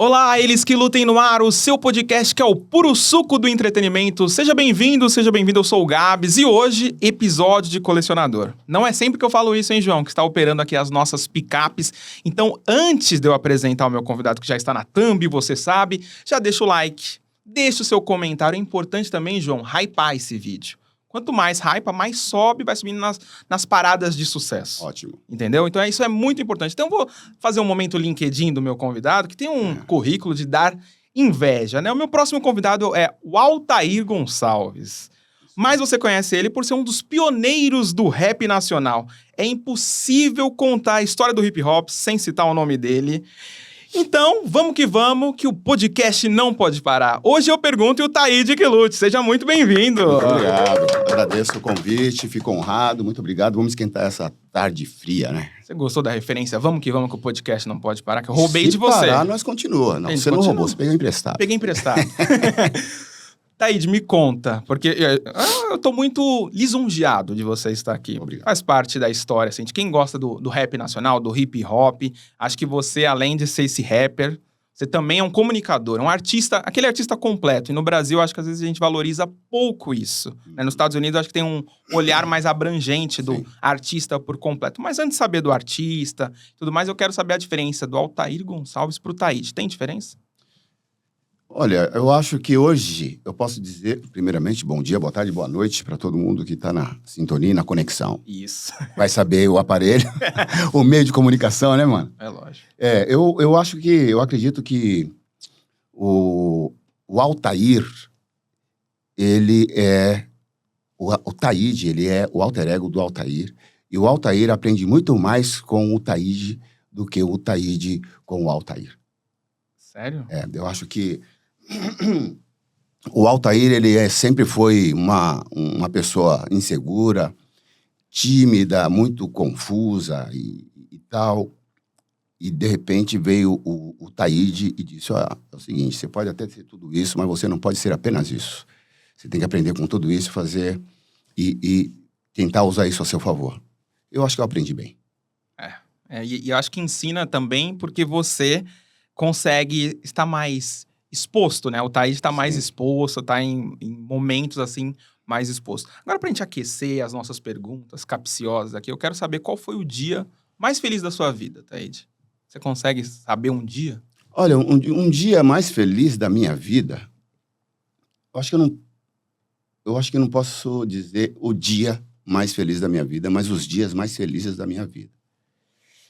Olá, eles que lutem no ar, o seu podcast que é o puro suco do entretenimento. Seja bem-vindo, eu sou o Gabs e hoje, episódio de colecionador. Não é sempre que eu falo isso, hein, João, que está operando aqui as nossas picapes. Então, antes de eu apresentar o meu convidado que já está na thumb, você sabe, já deixa o like, deixa o seu comentário. É importante também, João, hypar esse vídeo. Quanto mais hypa, mais sobe, vai subindo nas paradas de sucesso. Ótimo. Entendeu? Então isso é muito importante. Então eu vou fazer um momento LinkedIn do meu convidado, que tem um currículo de dar inveja, né? O meu próximo convidado é o Altair Gonçalves. Mas você conhece ele por ser um dos pioneiros do rap nacional. É impossível contar a história do hip hop sem citar o nome dele. Então, vamos, que o podcast não pode parar. Hoje eu pergunto e o Taíde que lute. Seja muito bem-vindo. Muito obrigado. Agradeço o convite, fico honrado. Muito obrigado. Vamos esquentar essa tarde fria, né? Você gostou da referência? Vamos, que o podcast não pode parar, que eu roubei Se de você. Se parar, nós continua. Não, você não roubou, você pegou emprestado. Peguei emprestado. Taíde, me conta, porque eu tô muito lisonjeado de você estar aqui. Obrigado. Faz parte da história, assim, de quem gosta do rap nacional, do hip hop. Acho que você, além de ser esse rapper, você também é um comunicador, um artista, aquele artista completo. E no Brasil, acho que às vezes a gente valoriza pouco isso. Né? Nos Estados Unidos, acho que tem um olhar mais abrangente do artista por completo. Mas antes de saber do artista e tudo mais, eu quero saber a diferença do Altair Gonçalves pro Taíde. Tem diferença? Olha, eu acho que hoje eu posso dizer, primeiramente, bom dia, boa tarde, boa noite para todo mundo que está na sintonia, na conexão. Isso. Vai saber o aparelho, o meio de comunicação, né, mano? É lógico. Eu acredito que o Altair, ele é o Taíde, ele é o alter ego do Altair. E o Altair aprende muito mais com o Taíde do que o Taíde com o Altair. Sério? Eu acho que o Altair, ele sempre foi uma pessoa insegura, tímida, muito confusa e tal. E, de repente, veio o Taíde e disse, é o seguinte, você pode até ser tudo isso, mas você não pode ser apenas isso. Você tem que aprender com tudo isso, fazer e tentar usar isso a seu favor. Eu acho que eu aprendi bem. E eu acho que ensina também porque você consegue estar mais exposto, né? O Taíde está mais exposto, está em momentos, assim, mais exposto. Agora, pra gente aquecer as nossas perguntas capciosas aqui, eu quero saber qual foi o dia mais feliz da sua vida, Taíde. Você consegue saber um dia? Olha, um dia mais feliz da minha vida, eu acho que eu não posso dizer o dia mais feliz da minha vida, mas os dias mais felizes da minha vida.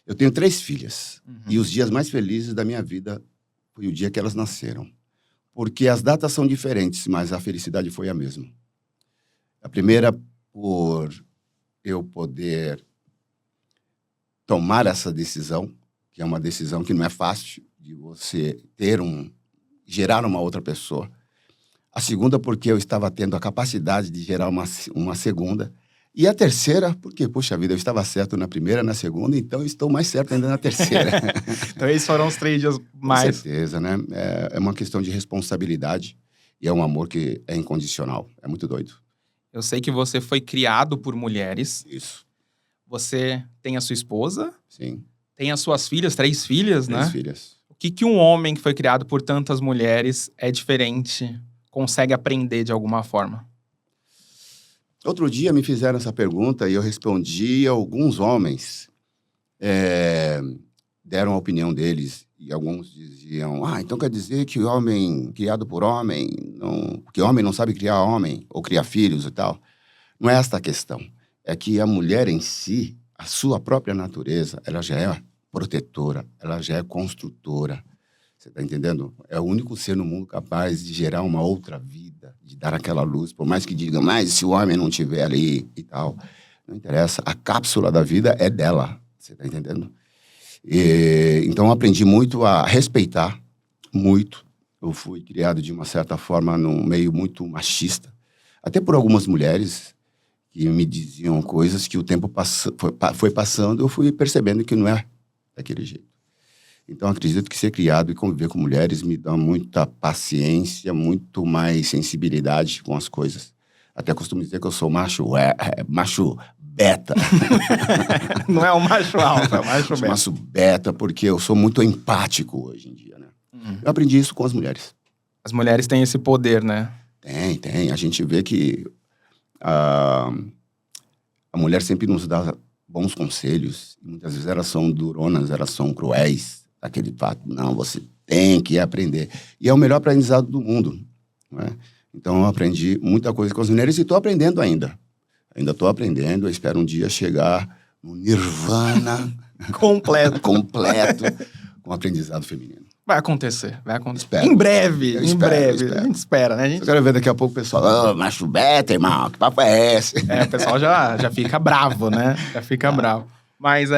Eu tenho 3 filhas, e os dias mais felizes da minha vida foi o dia que elas nasceram. Porque as datas são diferentes, mas a felicidade foi a mesma. A primeira, por eu poder tomar essa decisão, que é uma decisão que não é fácil de você gerar uma outra pessoa. A segunda, porque eu estava tendo a capacidade de gerar uma segunda. E a terceira, porque, poxa vida, eu estava certo na primeira, na segunda, então eu estou mais certo ainda na terceira. Então esses foram os 3 dias mais... Com certeza, né? É uma questão de responsabilidade e é um amor que é incondicional. É muito doido. Eu sei que você foi criado por mulheres. Isso. Você tem a sua esposa. Sim. Tem as suas filhas, 3 filhas, né? 3 filhas. O que um homem que foi criado por tantas mulheres é diferente, consegue aprender de alguma forma? Outro dia me fizeram essa pergunta e eu respondi. Alguns homens deram a opinião deles e alguns diziam, então quer dizer que o homem criado por homem, que homem não sabe criar homem ou criar filhos e tal. Não é esta a questão. É que a mulher em si, a sua própria natureza, ela já é protetora, ela já é construtora. Você está entendendo? É o único ser no mundo capaz de gerar uma outra vida, de dar aquela luz. Por mais que digam, mas se o homem não estiver ali e tal, não interessa. A cápsula da vida é dela. Você está entendendo? Então, eu aprendi muito a respeitar, muito. Eu fui criado, de uma certa forma, num meio muito machista. Até por algumas mulheres que me diziam coisas que o tempo foi passando, eu fui percebendo que não é daquele jeito. Então, acredito que ser criado e conviver com mulheres me dá muita paciência, muito mais sensibilidade com as coisas. Até costumo dizer que eu sou macho beta. Não é um macho alfa, é um macho beta. Macho beta, porque eu sou muito empático hoje em dia, né? Eu aprendi isso com as mulheres. As mulheres têm esse poder, né? Tem. A gente vê que a mulher sempre nos dá bons conselhos. Muitas vezes elas são duronas, elas são cruéis. Aquele fato, não, você tem que aprender. E é o melhor aprendizado do mundo, né? Então eu aprendi muita coisa com as mulheres e estou aprendendo ainda. Ainda estou aprendendo, eu espero um dia chegar no nirvana Completo. completo com o aprendizado feminino. Vai acontecer. Espero. Em breve, Eu em espero, breve. eu espero. A gente espera, né? Eu quero ver daqui a pouco o pessoal, macho beta, irmão, que papo é esse? O pessoal já fica bravo, né? Já fica bravo. Mas,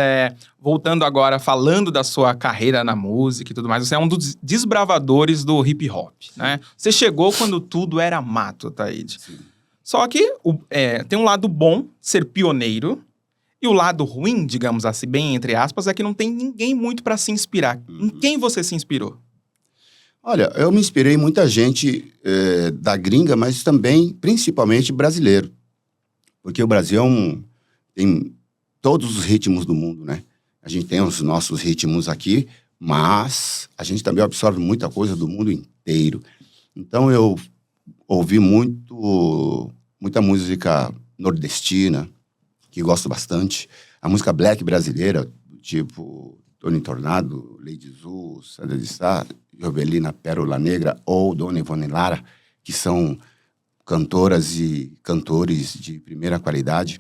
voltando agora, falando da sua carreira na música e tudo mais, você é um dos desbravadores do hip hop, né? Você chegou quando tudo era mato, Taíde. Sim. Só que tem um lado bom, ser pioneiro, e o lado ruim, digamos assim, bem entre aspas, é que não tem ninguém muito para se inspirar. Em quem você se inspirou? Olha, eu me inspirei em muita gente da gringa, mas também, principalmente, brasileiro. Porque o Brasil tem todos os ritmos do mundo, né? A gente tem os nossos ritmos aqui, mas a gente também absorve muita coisa do mundo inteiro. Então, eu ouvi muita música nordestina, que gosto bastante. A música black brasileira, tipo Tony Tornado, Lady Zu, Sandra de Sá, Jovelina Pérola Negra ou Dona Ivone Lara, que são cantoras e cantores de primeira qualidade.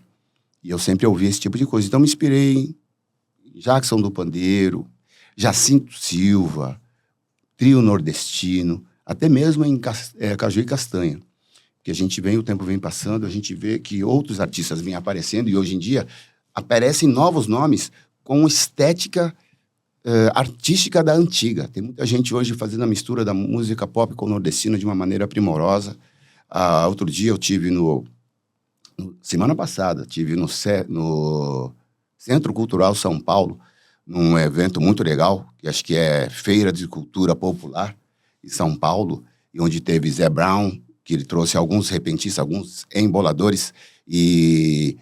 E eu sempre ouvi esse tipo de coisa. Então me inspirei em Jackson do Pandeiro, Jacinto Silva, Trio Nordestino, até mesmo em Caju e Castanha. Que a gente o tempo vem passando, a gente vê que outros artistas vêm aparecendo e hoje em dia aparecem novos nomes com estética artística da antiga. Tem muita gente hoje fazendo a mistura da música pop com o nordestino de uma maneira primorosa. Outro dia eu tive semana passada, tive no Centro Cultural São Paulo, num evento muito legal, que acho que é Feira de Cultura Popular em São Paulo, e onde teve Zé Brown, que ele trouxe alguns repentistas, alguns emboladores, e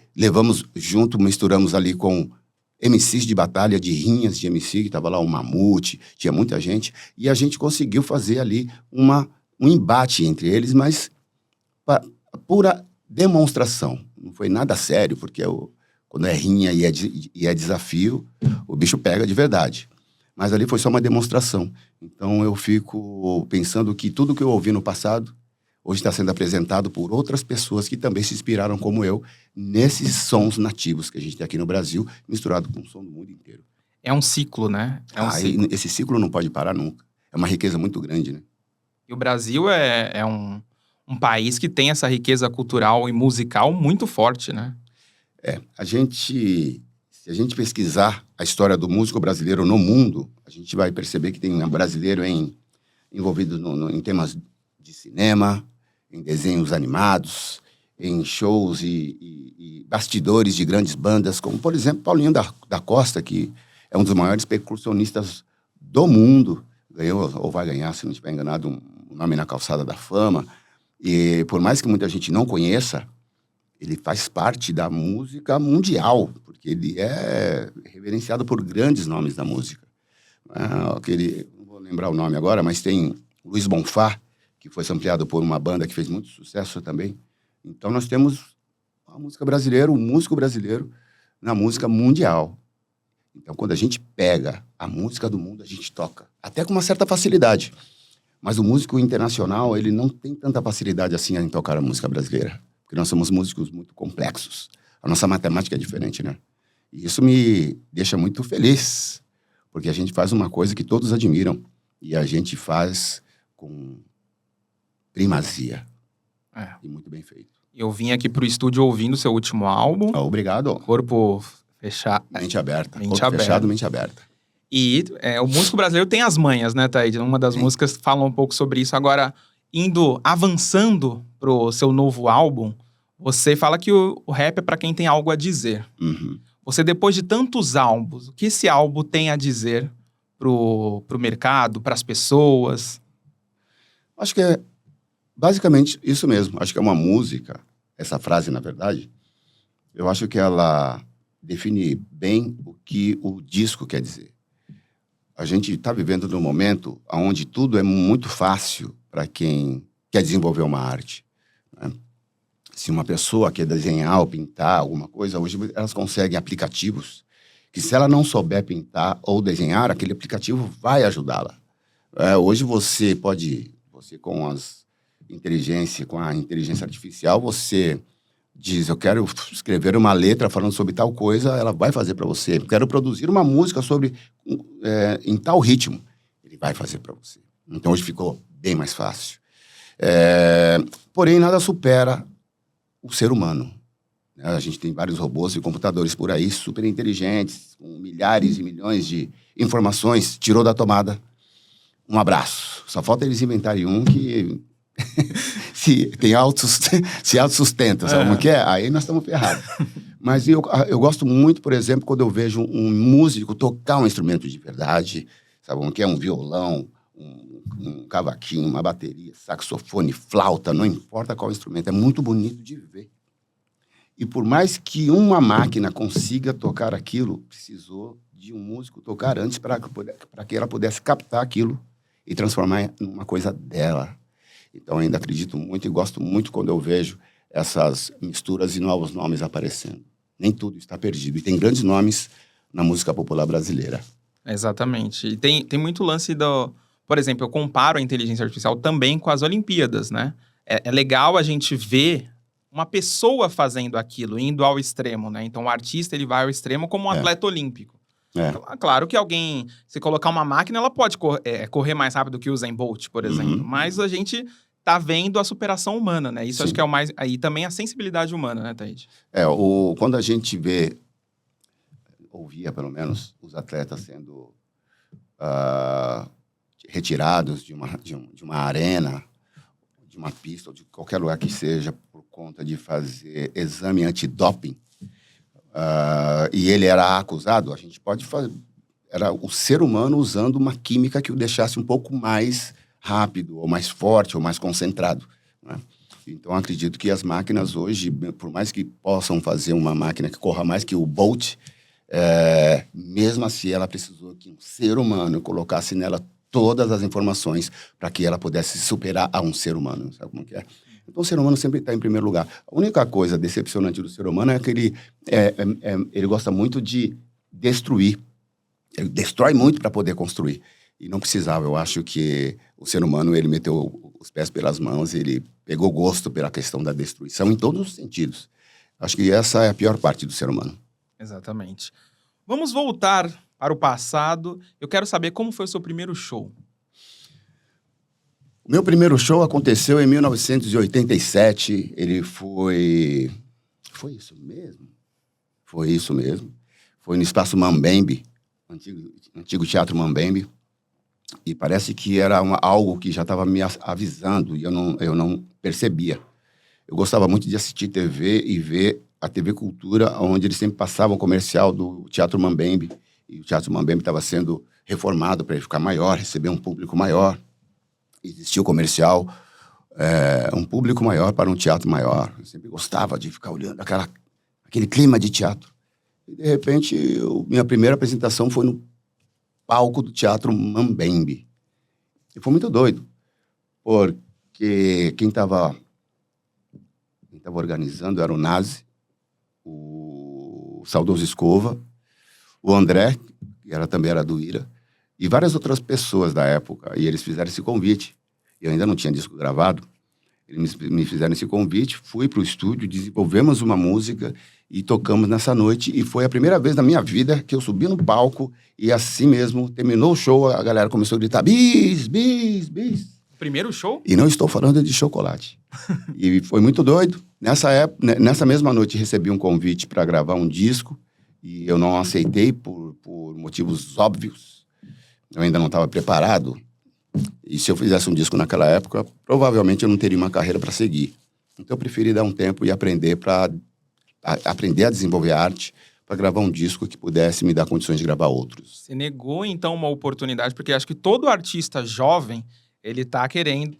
misturamos ali com MCs de batalha, de rinhas de MC, que estava lá o Mamute, tinha muita gente, e a gente conseguiu fazer ali um embate entre eles, mas pura demonstração. Não foi nada sério, porque quando é rinha e é desafio, o bicho pega de verdade. Mas ali foi só uma demonstração. Então eu fico pensando que tudo que eu ouvi no passado hoje está sendo apresentado por outras pessoas que também se inspiraram, como eu, nesses sons nativos que a gente tem aqui no Brasil, misturado com o som do mundo inteiro. É um ciclo, né? Ciclo. Esse ciclo não pode parar nunca. É uma riqueza muito grande, né? E o Brasil é um país que tem essa riqueza cultural e musical muito forte, né? Se a gente pesquisar a história do músico brasileiro no mundo, a gente vai perceber que tem um brasileiro envolvido em temas de cinema, em desenhos animados, em shows e bastidores de grandes bandas, como, por exemplo, Paulinho da Costa, que é um dos maiores percussionistas do mundo. Ganhou, ou vai ganhar, se não estiver enganado, um nome na calçada da fama. E por mais que muita gente não conheça, ele faz parte da música mundial, porque ele é reverenciado por grandes nomes da música. Não vou lembrar o nome agora, mas tem Luiz Bonfá, que foi sampleado por uma banda que fez muito sucesso também. Então nós temos a música brasileira, o músico brasileiro na música mundial. Então quando a gente pega a música do mundo, a gente toca, até com uma certa facilidade. Mas o músico internacional, ele não tem tanta facilidade assim em tocar a música brasileira. Porque nós somos músicos muito complexos. A nossa matemática é diferente, né? E isso me deixa muito feliz. Porque a gente faz uma coisa que todos admiram. E a gente faz com primazia. E muito bem feito. Eu vim aqui pro estúdio ouvindo o seu último álbum. Obrigado. Corpo fechado. Mente aberta. Corpo fechado, mente aberta. E o músico brasileiro tem as manhas, né, Taíde? Uma das músicas fala um pouco sobre isso. Agora, avançando pro seu novo álbum, você fala que o rap é pra quem tem algo a dizer. Uhum. Você, depois de tantos álbuns, o que esse álbum tem a dizer pro mercado, pras pessoas? Acho que é basicamente isso mesmo. Acho que é uma música, essa frase, na verdade, eu acho que ela define bem o que o disco quer dizer. A gente está vivendo num momento onde tudo é muito fácil para quem quer desenvolver uma arte, né? Se uma pessoa quer desenhar ou pintar alguma coisa, hoje elas conseguem aplicativos que, se ela não souber pintar ou desenhar, aquele aplicativo vai ajudá-la. Hoje você com a inteligência artificial, você diz, eu quero escrever uma letra falando sobre tal coisa, ela vai fazer para você. Eu quero produzir uma música em tal ritmo, ele vai fazer para você. Então hoje ficou bem mais fácil. Porém, nada supera o ser humano. A gente tem vários robôs e computadores por aí, super inteligentes, com milhares e milhões de informações, tirou da tomada. Um abraço. Só falta eles inventarem um que se autossustenta, sabe como que é? Aí nós estamos ferrados. Mas eu gosto muito, por exemplo, quando eu vejo um músico tocar um instrumento de verdade, sabe como que é? Um violão, um cavaquinho, uma bateria, saxofone, flauta, não importa qual instrumento, é muito bonito de ver. E por mais que uma máquina consiga tocar aquilo, precisou de um músico tocar antes para que ela pudesse captar aquilo e transformar em uma coisa dela. Então, ainda acredito muito e gosto muito quando eu vejo essas misturas e novos nomes aparecendo. Nem tudo está perdido. E tem grandes nomes na música popular brasileira. Exatamente. E tem muito lance do... Por exemplo, eu comparo a inteligência artificial também com as Olimpíadas, né? É legal a gente ver uma pessoa fazendo aquilo, indo ao extremo, né? Então, o artista, ele vai ao extremo como um atleta olímpico. Claro que alguém, se colocar uma máquina, ela pode correr mais rápido que o Usain Bolt, por exemplo. Mas a gente tá vendo a superação humana, né? Isso acho que é o mais... Aí também a sensibilidade humana, né, Taíde? Quando a gente ouvia, pelo menos, os atletas sendo retirados de uma arena, de uma pista, ou de qualquer lugar que seja, por conta de fazer exame antidoping, e ele era acusado, a gente pode fazer... Era o ser humano usando uma química que o deixasse um pouco mais rápido, ou mais forte, ou mais concentrado, né? Então, acredito que as máquinas hoje, por mais que possam fazer uma máquina que corra mais que o Bolt, mesmo assim, ela precisou que um ser humano colocasse nela todas as informações para que ela pudesse superar a um ser humano, sabe como que é? Então, o ser humano sempre está em primeiro lugar. A única coisa decepcionante do ser humano é que ele gosta muito de destruir. Ele destrói muito para poder construir. E não precisava. Eu acho que o ser humano, ele meteu os pés pelas mãos, ele pegou gosto pela questão da destruição em todos os sentidos. Acho que essa é a pior parte do ser humano. Exatamente. Vamos voltar para o passado. Eu quero saber como foi o seu primeiro show. O meu primeiro show aconteceu em 1987. Ele foi... Foi isso mesmo? Foi isso mesmo. Foi no Espaço Mambembe, antigo Teatro Mambembe. E parece que era algo que já estava me avisando e eu não percebia. Eu gostava muito de assistir TV e ver a TV Cultura, onde eles sempre passavam o comercial do Teatro Mambembe. E o Teatro Mambembe estava sendo reformado para ele ficar maior, receber um público maior. Existia o comercial, um público maior para um teatro maior. Eu sempre gostava de ficar olhando aquele clima de teatro. E, de repente, minha primeira apresentação foi no palco do Teatro Mambembe. E foi muito doido, porque quem estava organizando era o Nazi, o saudoso Escova, o André, que também era do Ira, e várias outras pessoas da época. E eles fizeram esse convite. Eu ainda não tinha disco gravado. Eles me fizeram esse convite, fui para o estúdio, desenvolvemos uma música e tocamos nessa noite. E foi a primeira vez na minha vida que eu subi no palco e assim mesmo, terminou o show, a galera começou a gritar bis, bis, bis. Primeiro show? E não estou falando de chocolate. E foi muito doido. Nessa mesma noite recebi um convite para gravar um disco e eu não aceitei por motivos óbvios. Eu ainda não estava preparado. E se eu fizesse um disco naquela época, provavelmente eu não teria uma carreira para seguir. Então eu preferi dar um tempo e aprender a desenvolver arte para gravar um disco que pudesse me dar condições de gravar outros. Você negou, então, uma oportunidade, porque acho que todo artista jovem, ele tá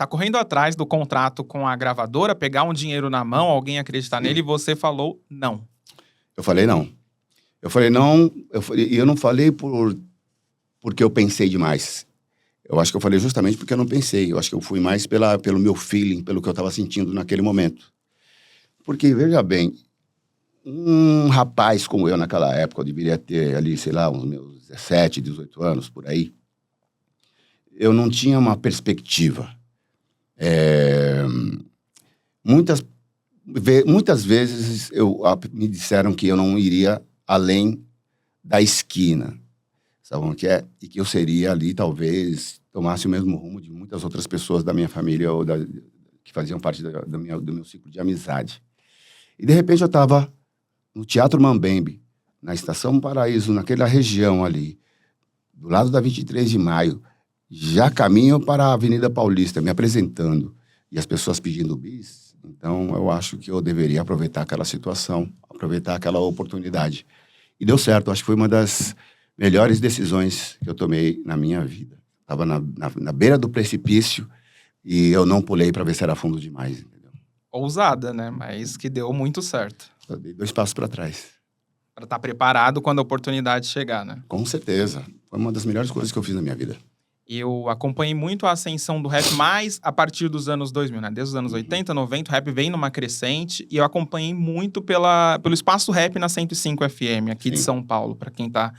correndo atrás do contrato com a gravadora, pegar um dinheiro na mão, alguém acreditar nele, e você falou não. Eu falei não. E eu não falei por porque eu pensei demais. Eu acho que eu falei justamente porque eu não pensei. Eu acho que eu fui mais pelo meu feeling, pelo que eu estava sentindo naquele momento. Porque, veja bem, um rapaz como eu naquela época, eu deveria ter ali, sei lá, uns meus 17, 18 anos, por aí, eu não tinha uma perspectiva. Muitas vezes me disseram que eu não iria além da esquina, sabe o que é? E que eu seria ali, talvez, tomasse o mesmo rumo de muitas outras pessoas da minha família ou que faziam parte do meu ciclo de amizade. E, de repente, eu estava no Teatro Mambembe, na Estação Paraíso, naquela região ali, do lado da 23 de Maio, já caminho para a Avenida Paulista, me apresentando, e as pessoas pedindo bis. Então, eu acho que eu deveria aproveitar aquela situação, aproveitar aquela oportunidade. E deu certo, acho que foi uma das melhores decisões que eu tomei na minha vida. Estava na beira do precipício e eu não pulei para ver se era fundo demais, entendeu? Ousada, né? Mas que deu muito certo. Eu dei 2 passos para trás. Para estar preparado quando a oportunidade chegar, né? Com certeza. Foi uma das melhores coisas que eu fiz na minha vida. Eu acompanhei muito a ascensão do rap mais a partir dos anos 2000, né? Desde os anos 80, 90, o rap vem numa crescente e eu acompanhei muito pelo Espaço Rap na 105 FM, aqui de São Paulo, para quem tá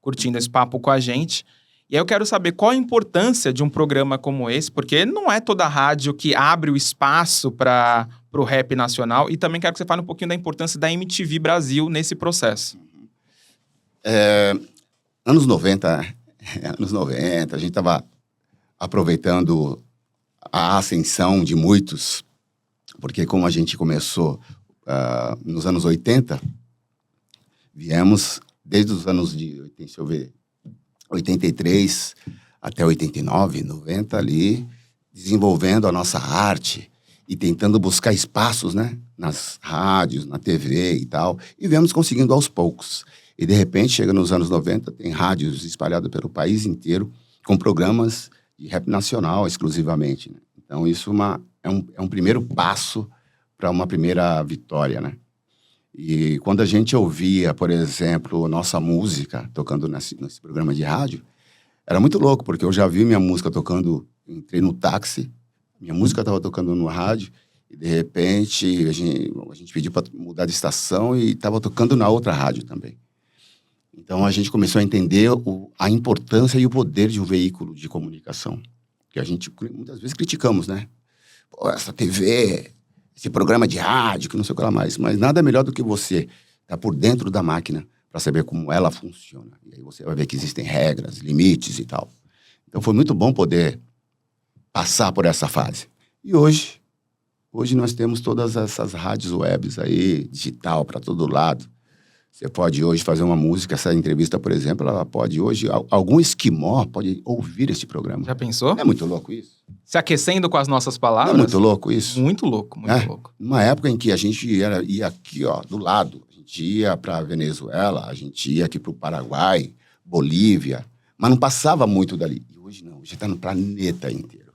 curtindo esse papo com a gente. E aí eu quero saber qual a importância de um programa como esse, porque não é toda rádio que abre o espaço para o rap nacional, e também quero que você fale um pouquinho da importância da MTV Brasil nesse processo. Anos 90, a gente estava aproveitando a ascensão de muitos, porque como a gente começou nos anos 80, viemos desde os anos de 83 até 89, 90 ali, desenvolvendo a nossa arte e tentando buscar espaços, né, nas rádios, na TV e tal, e viemos conseguindo aos poucos. E, de repente, chega nos anos 90, tem rádios espalhadas pelo país inteiro, com programas de rap nacional exclusivamente, né? Então, isso é um primeiro passo para uma primeira vitória, né? E quando a gente ouvia, por exemplo, nossa música tocando nesse programa de rádio, era muito louco, porque eu já vi minha música tocando, entrei no táxi, minha música estava tocando no rádio, e, de repente, a gente pediu para mudar de estação e estava tocando na outra rádio também. Então, a gente começou a entender a importância e o poder de um veículo de comunicação, que a gente muitas vezes criticamos, né? Pô, essa TV, esse programa de rádio, que não sei o que lá mais. Mas nada melhor do que você estar por dentro da máquina para saber como ela funciona. E aí você vai ver que existem regras, limites e tal. Então, foi muito bom poder passar por essa fase. E hoje nós temos todas essas rádios webs aí, digital, para todo lado. Você pode hoje fazer uma música, essa entrevista, por exemplo, ela pode hoje, algum esquimó pode ouvir esse programa. Já pensou? Não é muito louco isso? Se aquecendo com as nossas palavras? Não é muito louco isso? Muito louco, muito louco. Numa época em que a gente ia aqui, ó, do lado, a gente ia para Venezuela, a gente ia aqui para o Paraguai, Bolívia, mas não passava muito dali. E hoje não, hoje está no planeta inteiro.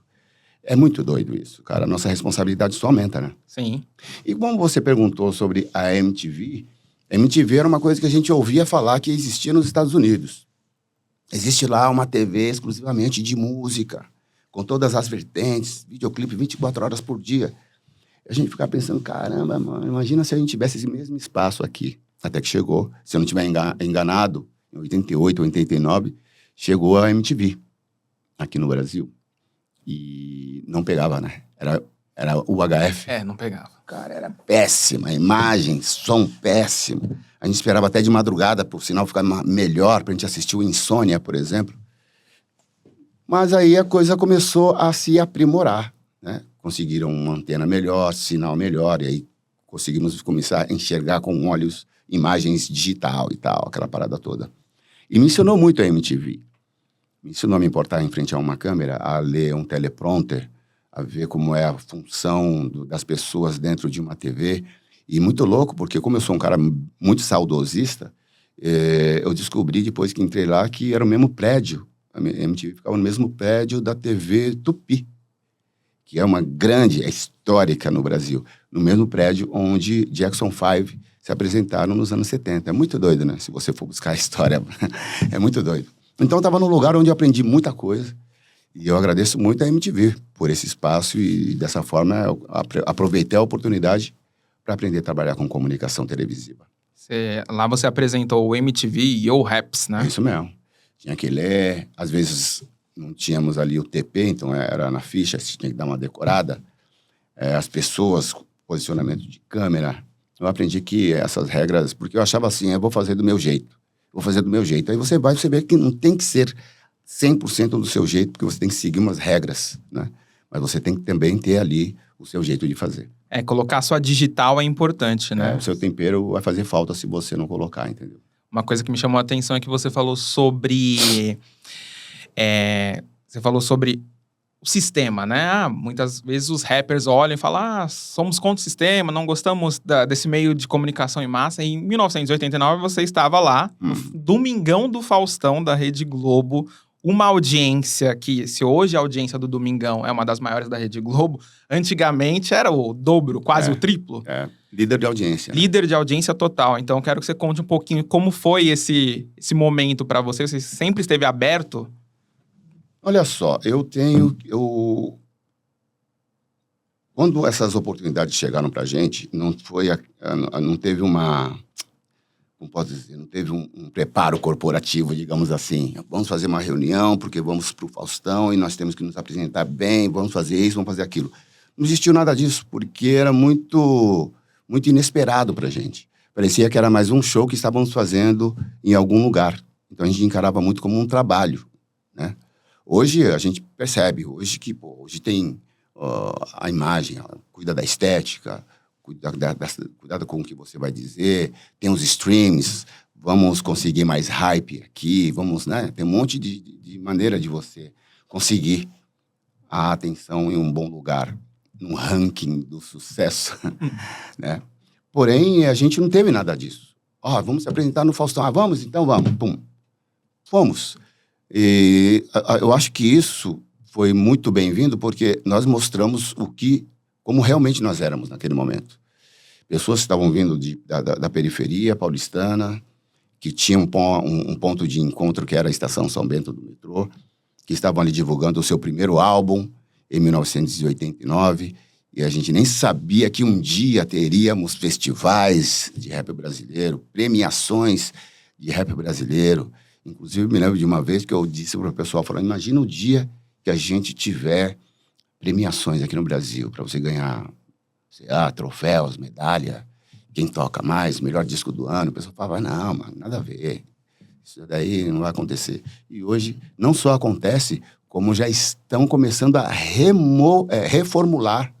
É muito doido isso, cara. A nossa responsabilidade só aumenta, né? Sim. E como você perguntou sobre a MTV era uma coisa que a gente ouvia falar que existia nos Estados Unidos. Existe lá uma TV exclusivamente de música, com todas as vertentes, videoclipe 24 horas por dia. A gente ficava pensando, caramba, mano, imagina se a gente tivesse esse mesmo espaço aqui. Até que chegou, se eu não estiver enganado, em 88, 89, chegou a MTV aqui no Brasil. E não pegava, né? Era UHF. Não pegava. Cara, era péssima. Imagem, som péssimo. A gente esperava até de madrugada para o sinal ficar melhor, para a gente assistir o Insônia, por exemplo. Mas aí a coisa começou a se aprimorar, né? Conseguiram uma antena melhor, sinal melhor, e aí conseguimos começar a enxergar com olhos imagens digital e tal, aquela parada toda. E me ensinou muito a MTV. Me ensinou a me importar em frente a uma câmera, a ler um teleprompter, a ver como é a função das pessoas dentro de uma TV. E muito louco, porque como eu sou um cara muito saudosista, eu descobri depois que entrei lá que era o mesmo prédio. A MTV ficava no mesmo prédio da TV Tupi, que é uma grande, histórica no Brasil. No mesmo prédio onde Jackson 5 se apresentaram nos anos 70. É muito doido, né? Se você for buscar a história, é muito doido. Então eu estava num lugar onde eu aprendi muita coisa. E eu agradeço muito a MTV por esse espaço e dessa forma eu aproveitei a oportunidade para aprender a trabalhar com comunicação televisiva. Lá você apresentou o MTV Yo Raps, né? É isso mesmo. Tinha que ler, às vezes não tínhamos ali o TP, então era na ficha, você tinha que dar uma decorada. As pessoas, posicionamento de câmera. Eu aprendi que essas regras, porque eu achava assim, eu vou fazer do meu jeito. Vou fazer do meu jeito. Aí você vai perceber que não tem que ser 100% do seu jeito, porque você tem que seguir umas regras, né? Mas você tem que também ter ali o seu jeito de fazer. Colocar sua digital é importante, né? O seu tempero vai fazer falta se você não colocar, entendeu? Uma coisa que me chamou a atenção é que você falou sobre... você falou sobre o sistema, né? Muitas vezes os rappers olham e falam, somos contra o sistema, não gostamos desse meio de comunicação em massa. E em 1989 você estava lá, no Domingão do Faustão, da Rede Globo, uma audiência que, se hoje a audiência do Domingão é uma das maiores da Rede Globo, antigamente era o dobro, quase o triplo. Líder de audiência. Líder de audiência total. Então, eu quero que você conte um pouquinho como foi esse momento para você. Você sempre esteve aberto? Olha só, quando essas oportunidades chegaram pra gente, não teve uma... Como posso dizer? Não teve um preparo corporativo, digamos assim. Vamos fazer uma reunião, porque vamos pro Faustão e nós temos que nos apresentar bem, vamos fazer isso, vamos fazer aquilo. Não existiu nada disso, porque era muito, muito inesperado pra gente. Parecia que era mais um show que estávamos fazendo em algum lugar. Então, a gente encarava muito como um trabalho, né? Hoje, a gente percebe, hoje tem a imagem, cuida da estética, cuidado com o que você vai dizer, tem os streams, vamos conseguir mais hype aqui, vamos, né? Tem um monte de maneira de você conseguir a atenção em um bom lugar, num ranking do sucesso, né? Porém, a gente não teve nada disso. Vamos se apresentar no Faustão. Vamos? Então vamos. Pum. Fomos. E eu acho que isso foi muito bem-vindo porque nós mostramos como realmente nós éramos naquele momento. Pessoas que estavam vindo da periferia paulistana, que tinham um ponto de encontro que era a Estação São Bento do metrô, que estavam ali divulgando o seu primeiro álbum em 1989, e a gente nem sabia que um dia teríamos festivais de rap brasileiro, premiações de rap brasileiro. Inclusive, me lembro de uma vez que eu disse para o pessoal, falando, imagina o dia que a gente tiver premiações aqui no Brasil, para você ganhar, troféus, medalha, quem toca mais, melhor disco do ano. O pessoal falava, não, mano, nada a ver, isso daí não vai acontecer. E hoje, não só acontece, como já estão começando a reformular,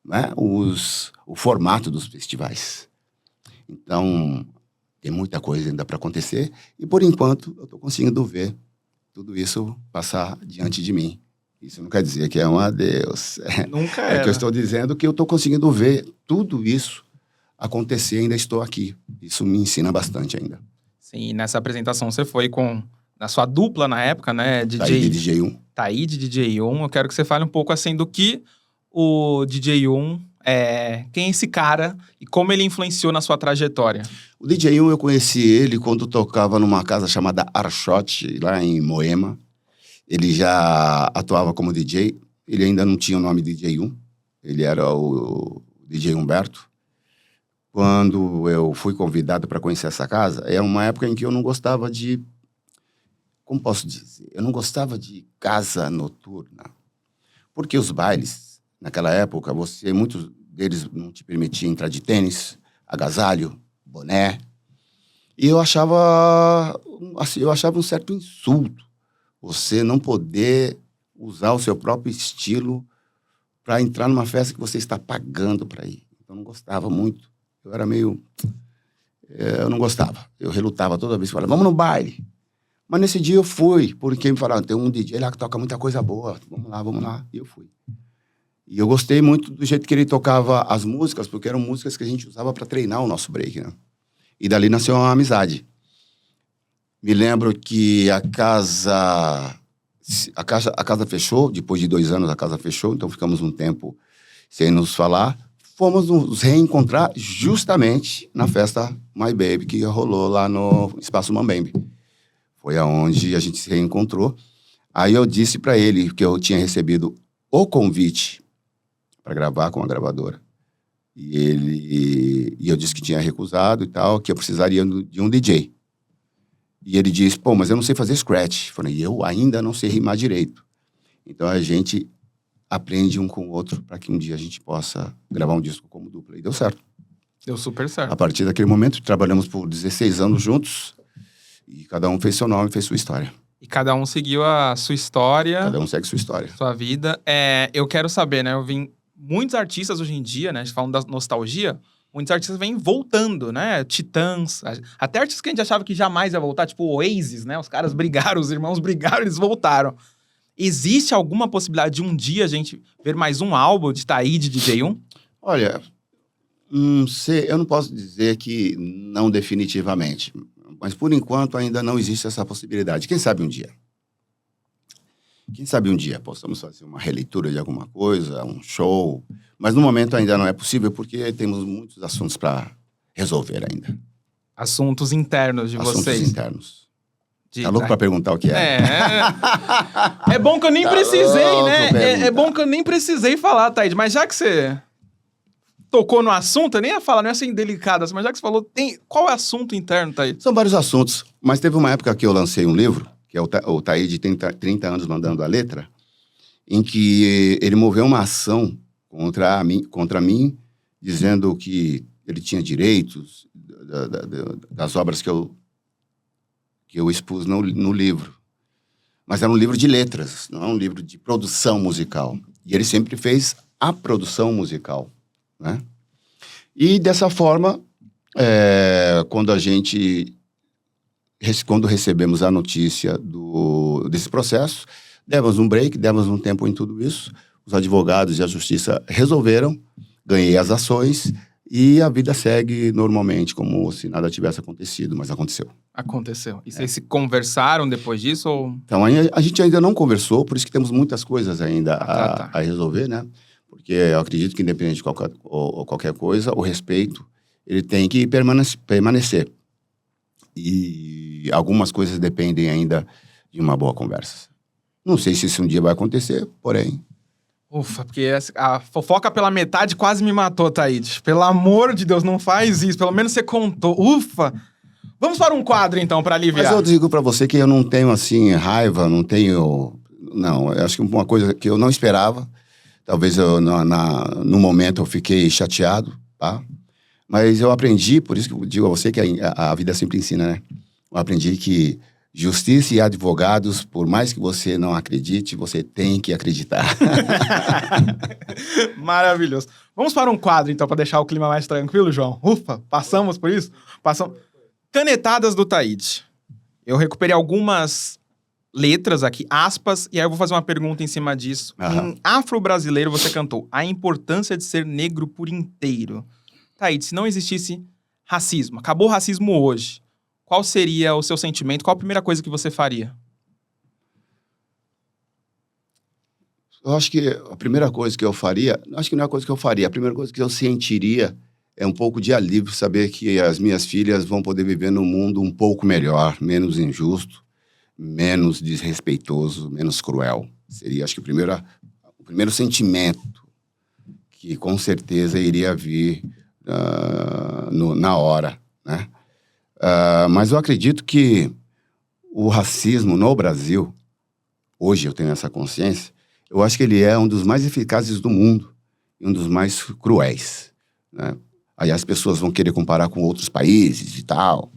né, o formato dos festivais. Então... tem muita coisa ainda para acontecer e, por enquanto, eu estou conseguindo ver tudo isso passar diante de mim. Isso não quer dizer que é um adeus. Nunca era. É que eu estou dizendo que eu estou conseguindo ver tudo isso acontecer e ainda estou aqui. Isso me ensina bastante ainda. Sim, nessa apresentação você foi com a sua dupla na época, né? Taíde DJ1. Taíde DJ1. Eu quero que você fale um pouco assim do que o DJ1... quem é esse cara e como ele influenciou na sua trajetória? O DJ1, eu conheci ele quando tocava numa casa chamada Arshot, lá em Moema. Ele já atuava como DJ, ele ainda não tinha o nome DJ1, ele era o DJ Humberto. Quando eu fui convidado para conhecer essa casa, é uma época em que eu não gostava de... Como posso dizer? Eu não gostava de casa noturna. Porque os bailes, naquela época, muitos deles não te permitiam entrar de tênis, agasalho, boné. E eu achava um certo insulto você não poder usar o seu próprio estilo para entrar numa festa que você está pagando para ir. Então, eu não gostava muito. Eu era meio... eu não gostava. Eu relutava toda vez. Falava, vamos no baile. Mas nesse dia eu fui, porque me falaram, tem um DJ lá que toca muita coisa boa. Vamos lá. E eu fui. E eu gostei muito do jeito que ele tocava as músicas, porque eram músicas que a gente usava para treinar o nosso break, né? E dali nasceu uma amizade. Me lembro que a casa fechou, depois de 2 anos a casa fechou, então ficamos um tempo sem nos falar. Fomos nos reencontrar justamente na festa My Baby, que rolou lá no Espaço Mambembe. Foi aonde a gente se reencontrou. Aí eu disse para ele que eu tinha recebido o convite para gravar com a gravadora. E eu disse que tinha recusado e tal, que eu precisaria de um DJ. E ele disse, pô, mas eu não sei fazer scratch. Eu falei, eu ainda não sei rimar direito. Então a gente aprende um com o outro para que um dia a gente possa gravar um disco como dupla. E deu certo. Deu super certo. A partir daquele momento, trabalhamos por 16 anos juntos e cada um fez seu nome, fez sua história. E cada um seguiu a sua história. Cada um segue sua história. Sua vida. Eu quero saber, né? Eu vi muitos artistas hoje em dia, né? Falando da nostalgia, muitos artistas vêm voltando, né? Titãs. Até artistas que a gente achava que jamais ia voltar, tipo o Oasis, né? Os caras brigaram, os irmãos brigaram, eles voltaram. Existe alguma possibilidade de um dia a gente ver mais um álbum de Taíde DJ1? Olha, eu não posso dizer que não definitivamente, mas por enquanto ainda não existe essa possibilidade. Quem sabe um dia? Quem sabe um dia possamos fazer uma releitura de alguma coisa, um show, mas no momento ainda não é possível porque temos muitos assuntos para resolver ainda. Assuntos internos de vocês. Assuntos internos. Tá louco pra perguntar o que é? É bom que eu nem precisei, louco, né? É bom que eu nem precisei falar, Taíde. Mas já que você tocou no assunto, eu nem ia falar, não é assim delicado, mas já que você falou, qual é o assunto interno, Taíde? São vários assuntos, mas teve uma época que eu lancei um livro, que é o Taíde 30 anos mandando a letra, em que ele moveu uma ação contra mim, dizendo que ele tinha direitos das obras que eu expus no livro. Mas era um livro de letras, não é um livro de produção musical. E ele sempre fez a produção musical, né? E dessa forma, quando recebemos a notícia desse processo, demos um break, demos um tempo em tudo isso, os advogados e a justiça resolveram, ganhei as ações e a vida segue normalmente, como se nada tivesse acontecido, mas aconteceu. Aconteceu. E vocês se conversaram depois disso? Ou... Então, a gente ainda não conversou, por isso que temos muitas coisas ainda a resolver, né? Porque eu acredito que, independente de qualquer coisa, o respeito, ele tem que permanecer. E algumas coisas dependem ainda de uma boa conversa. Não sei se isso um dia vai acontecer, porém... Ufa, porque a fofoca pela metade quase me matou, Taíde. Pelo amor de Deus, não faz isso. Pelo menos você contou. Ufa! Vamos para um quadro, então, para aliviar. Mas eu digo para você que eu não tenho, assim, raiva, não tenho... Não, eu acho que uma coisa que eu não esperava, talvez no momento eu fiquei chateado, tá? Mas eu aprendi, por isso que eu digo a você que a vida sempre ensina, né? Eu aprendi que justiça e advogados, por mais que você não acredite, você tem que acreditar. Maravilhoso. Vamos para um quadro, então, para deixar o clima mais tranquilo, João. Ufa, passamos por isso? Passamos. Canetadas do Taíde. Eu recuperei algumas letras aqui, aspas, e aí eu vou fazer uma pergunta em cima disso. Aham. Em Afro-Brasileiro, você cantou a importância de ser negro por inteiro. Taíde, se não existisse racismo, acabou o racismo hoje, qual seria o seu sentimento? Qual a primeira coisa que você faria? Eu acho que a primeira coisa que eu faria... Acho que não é a coisa que eu faria. A primeira coisa que eu sentiria é um pouco de alívio, saber que as minhas filhas vão poder viver num mundo um pouco melhor, menos injusto, menos desrespeitoso, menos cruel. Seria, acho que, o primeiro sentimento que, com certeza, iria vir na hora, né? Mas eu acredito que o racismo no Brasil, hoje eu tenho essa consciência, eu acho que ele é um dos mais eficazes do mundo e um dos mais cruéis, né? Aí as pessoas vão querer comparar com outros países e tal.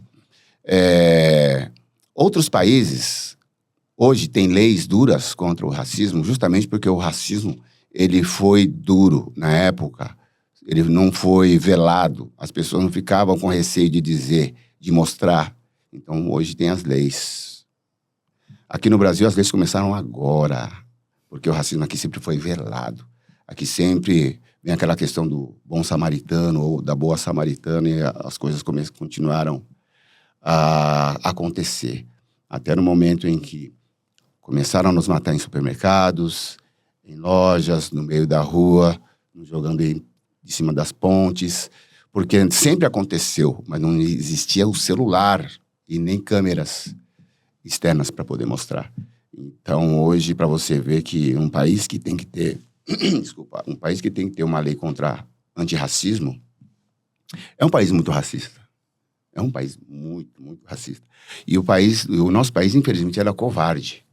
Outros países hoje têm leis duras contra o racismo, justamente porque o racismo ele foi duro na época, ele não foi velado, as pessoas não ficavam com receio de dizer, de mostrar. Então, hoje tem as leis. Aqui no Brasil, as leis começaram agora, porque o racismo aqui sempre foi velado. Aqui sempre vem aquela questão do bom samaritano ou da boa samaritana e as coisas continuaram a acontecer. Até no momento em que começaram a nos matar em supermercados, em lojas, no meio da rua, nos jogando de cima das pontes, porque sempre aconteceu, mas não existia o celular e nem câmeras. externas para poder mostrar. Então, hoje, para você ver que um país que tem que ter, desculpa, um país que tem que ter uma lei contra antirracismo, é um país muito racista. É um país muito, muito racista. E o nosso país, infelizmente, era covarde.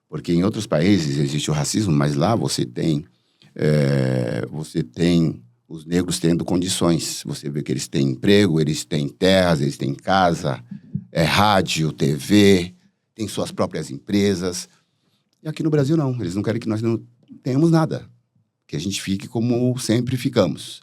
Porque em outros países existe o racismo, mas lá você tem os negros tendo condições. Você vê que eles têm emprego, eles têm terras, eles têm casa, rádio, TV, têm suas próprias empresas. E aqui no Brasil não. Eles não querem que nós não tenhamos nada. Que a gente fique como sempre ficamos.